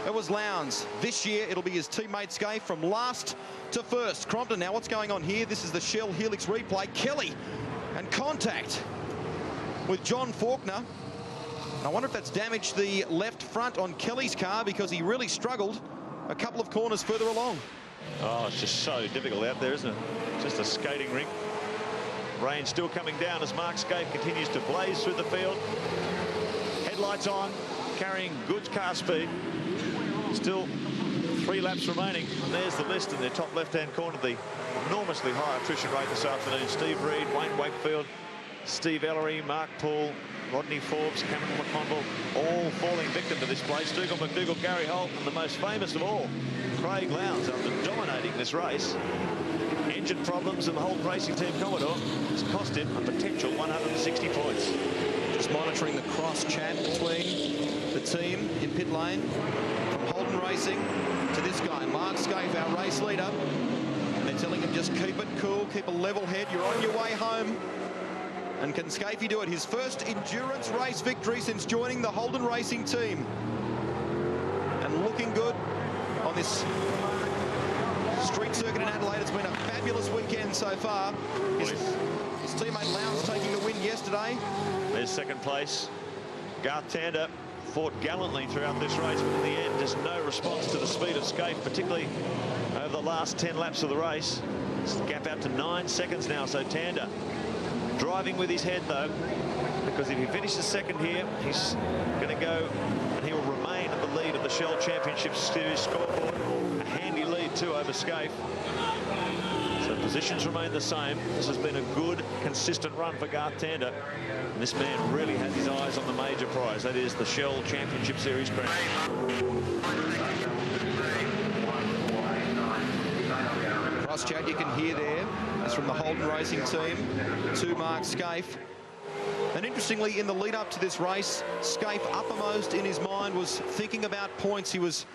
it was Lowndes. This year it'll be his teammate Scaife from last to first. Crompton, now what's going on here? This is the Shell Helix replay. Kelly and contact with John Faulkner. And I wonder if that's damaged the left front on Kelly's car, because he really struggled a couple of corners further along. Oh, it's just so difficult out there, isn't it? Just a skating rink. Rain still coming down as Mark Scaife continues to blaze through the field. Headlights on, carrying good car speed. Still 3 laps remaining. And there's the list in the top left-hand corner. The enormously high attrition rate this afternoon. Steve Reed, Wayne Wakefield, Steve Ellery, Mark Poole, Rodney Forbes, Cameron McConville, all falling victim to this place. Dougal McDougall, Gary Holt, and the most famous of all, Craig Lowndes, after dominating this race. Engine problems and the whole racing team Commodore has cost him a potential 160 points. Just monitoring the cross chat between the team in pit lane, from Holden Racing to this guy, Mark Scaife, our race leader. And they're telling him just keep it cool, keep a level head, you're on your way home. And can Scaife do it? His first endurance race victory since joining the Holden Racing team. And looking good on this street circuit in Adelaide. It's been a fabulous weekend so far. His teammate Lowndes taking the win yesterday. There's second place. Garth Tander fought gallantly throughout this race, but in the end, just no response to the speed of Scaife, particularly over the last 10 laps of the race. It's the gap out to 9 seconds now, so Tander driving with his head, though, because if he finishes second here, he's going to go, and he will remain at the lead of the Shell Championship Series scoreboard. A handy lead, too, over Scaife. So positions remain the same. This has been a good, consistent run for Garth Tander. And this man really has his eyes on the major prize. That is the Shell Championship Series crown. Cross chat you can hear there. That's from the Holden Racing team to Mark Scaife. And interestingly, in the lead up to this race, Scaife uppermost in his mind was thinking about points. He was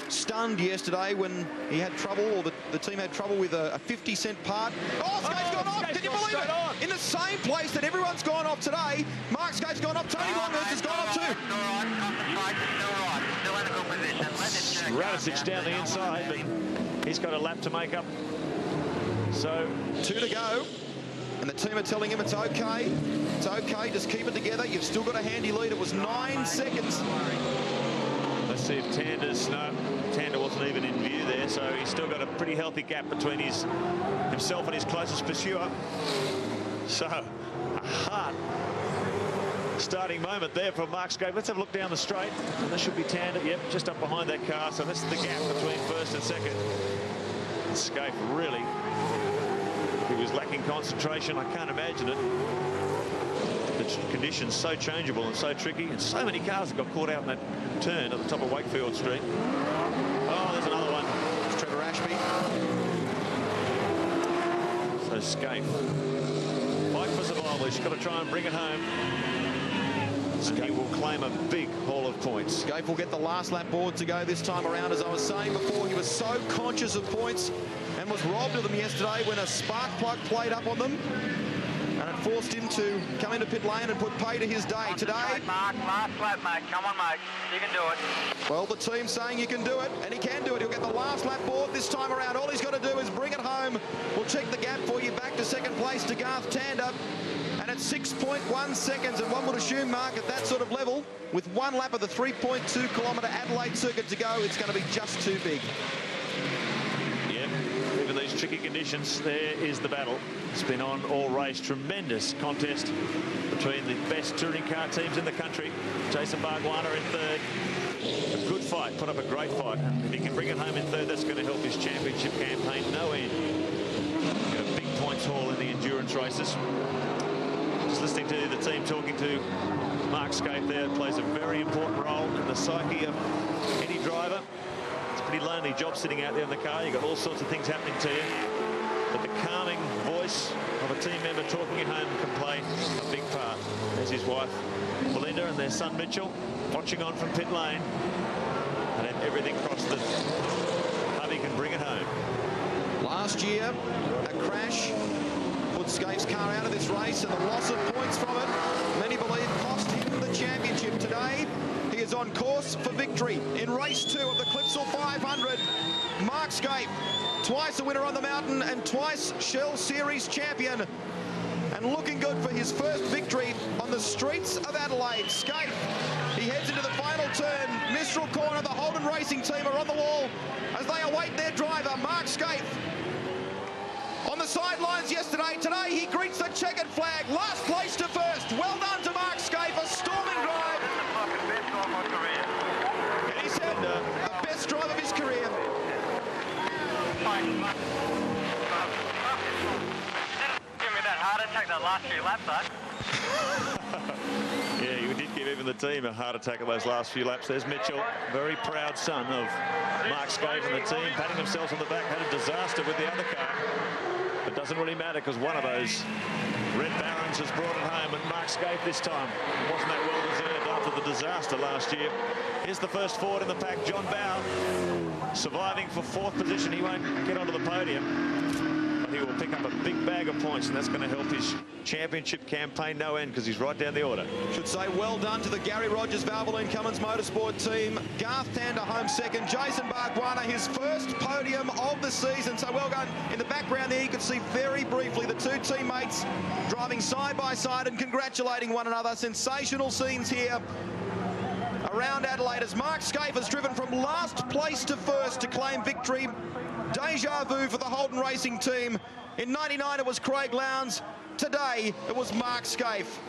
stunned yesterday when he had trouble, or the team had trouble with a 50-cent part. Oh, Scaife's gone off! Can you believe it? In the same place that everyone's gone off today, Mark Scaife's gone off. Tony Longhurst has gone off too. Radicic down the inside, but he's got a lap to make up. So 2 to go, and the team are telling him it's okay. It's okay, just keep it together. You've still got a handy lead. It was 9 seconds. Let's see if Tander's... No, Tander wasn't even in view there, so he's still got a pretty healthy gap between himself and his closest pursuer. So, a hard starting moment there from Mark Scaife. Let's have a look down the straight. And this should be Tander, yep, just up behind that car. So this is the gap between first and second. And Scaife really, he was lacking concentration. I can't imagine it. The conditions so changeable and so tricky, and so many cars have got caught out in that turn at the top of Wakefield Street. Oh, there's another one. It's Trevor Ashby. So Scaife, fight for survival. He's got to try and bring it home. And he will claim a big haul of points. Scaife will get the last lap board to go this time around. As I was saying before, he was so conscious of points and was robbed of them yesterday when a spark plug played up on them. And it forced him to come into pit lane and put pay to his day. Today, Mark, last lap, mate. Come on, mate. You can do it. Well, the team's saying you can do it, and he can do it. He'll get the last lap board this time around. All he's got to do is bring it home. We'll check the gap for you. Back to second place to Garth Tander. And it's 6.1 seconds, and one would assume, Mark, at that sort of level, with one lap of the 3.2-kilometre Adelaide circuit to go, it's going to be just too big. Yeah, even these tricky conditions, there is the battle. It's been on all race. Tremendous contest between the best touring car teams in the country. Jason Bargwanna in third, a good fight, put up a great fight. And if he can bring it home in third, that's going to help his championship campaign no end. Got a big points haul in the endurance races. Just listening to the team talking to Mark Scaife there, plays a very important role in the psyche of any driver. It's a pretty lonely job sitting out there in the car. You've got all sorts of things happening to you. But the calming voice of a team member talking at home can play a big part. There's his wife, Belinda, and their son, Mitchell, watching on from pit lane. And have everything crossed that hubby can bring it home. Last year, a crash put Scaife's car out of this race, and the loss of points from it, many believe, cost him the championship. Today, he is on course for victory in race 2 of the Clipsal 500. Mark Scaife, twice a winner on the mountain and twice Shell Series champion, and looking good for his first victory on the streets of Adelaide. Scaife, he heads into the final turn. Mistral Corner, the Holden Racing team are on the wall as they await their driver, Mark Scaife. On the sidelines yesterday, today he greets the checkered flag. Last place to first. Well done to Mark Scaife, a storming drive. And he said the best drive of his career. Give me that heart attack that last few laps, though. Yeah, you did give even the team a heart attack at those last few laps. There's Mitchell, very proud son of Mark Scaife and the team, patting themselves on the back. Had a disaster with the other car. But doesn't really matter because one of those Red Barons has brought it home, and Mark Scaife this time wasn't that well deserved after the disaster last year. Here's the first forward in the pack, John Bow, surviving for 4th position. He won't get onto the podium, but he will pick up a big bag of points, and that's going to help his championship campaign no end because he's right down the order. Should say well done to the Gary Rogers Valvoline Cummins Motorsport team. Garth Tander home second. Jason Bargwanna, his first podium of the season. So well done. In the background there, you could see very briefly the two teammates driving side by side and congratulating one another. Sensational scenes here around Adelaide as Mark Scaife has driven from last place to first to claim victory. Deja vu for the Holden Racing team. In '99 it was Craig Lowndes. Today it was Mark Scaife.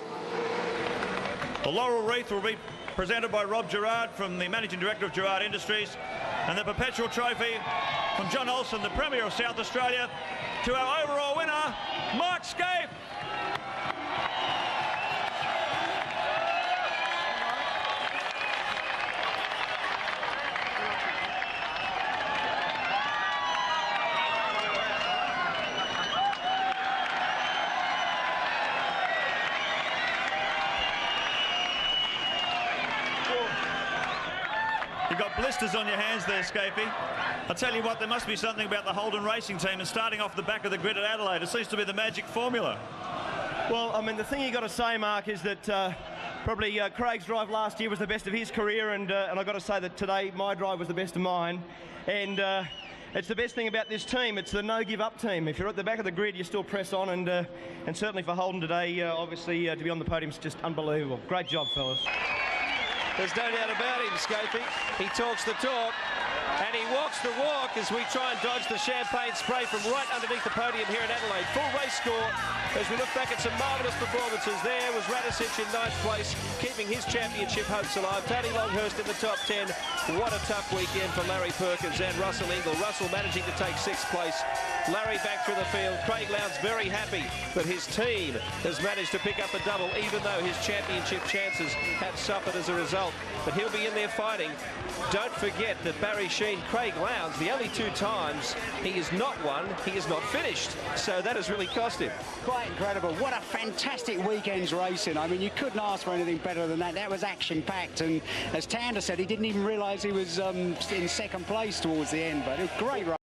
The laurel wreath will be presented by Rob Gerard, from the Managing Director of Gerard Industries, and the Perpetual Trophy from John Olsen, the Premier of South Australia, to our overall winner, Mark Scaife. You've got blisters on your hands there, Scapey. I'll tell you what, there must be something about the Holden Racing team, and starting off the back of the grid at Adelaide, it seems to be the magic formula. Well, I mean, the thing you got to say, Mark, is that probably Craig's drive last year was the best of his career, and I've got to say that today my drive was the best of mine. And it's the best thing about this team. It's the no-give-up team. If you're at the back of the grid, you still press on, and certainly for Holden today, obviously, to be on the podium is just unbelievable. Great job, fellas. There's no doubt about him, Scapey. He talks the talk and he walks the walk as we try and dodge the champagne spray from right underneath the podium here in Adelaide. Full race score as we look back at some marvellous performances. There was Radicic in 9th place, keeping his championship hopes alive. Tony Longhurst in the top 10. What a tough weekend for Larry Perkins and Russell Ingall. Russell managing to take 6th place. Larry back through the field. Craig Lowndes very happy that his team has managed to pick up a double, even though his championship chances have suffered as a result. But he'll be in there fighting. Don't forget that Barry Sheen, Craig Lowndes, the only 2 times he has not won, he has not finished. So that has really cost him. Quite incredible. What a fantastic weekend's racing. I mean, you couldn't ask for anything better than that. That was action-packed. And as Tander said, he didn't even realise he was in 2nd place towards the end. But it was great.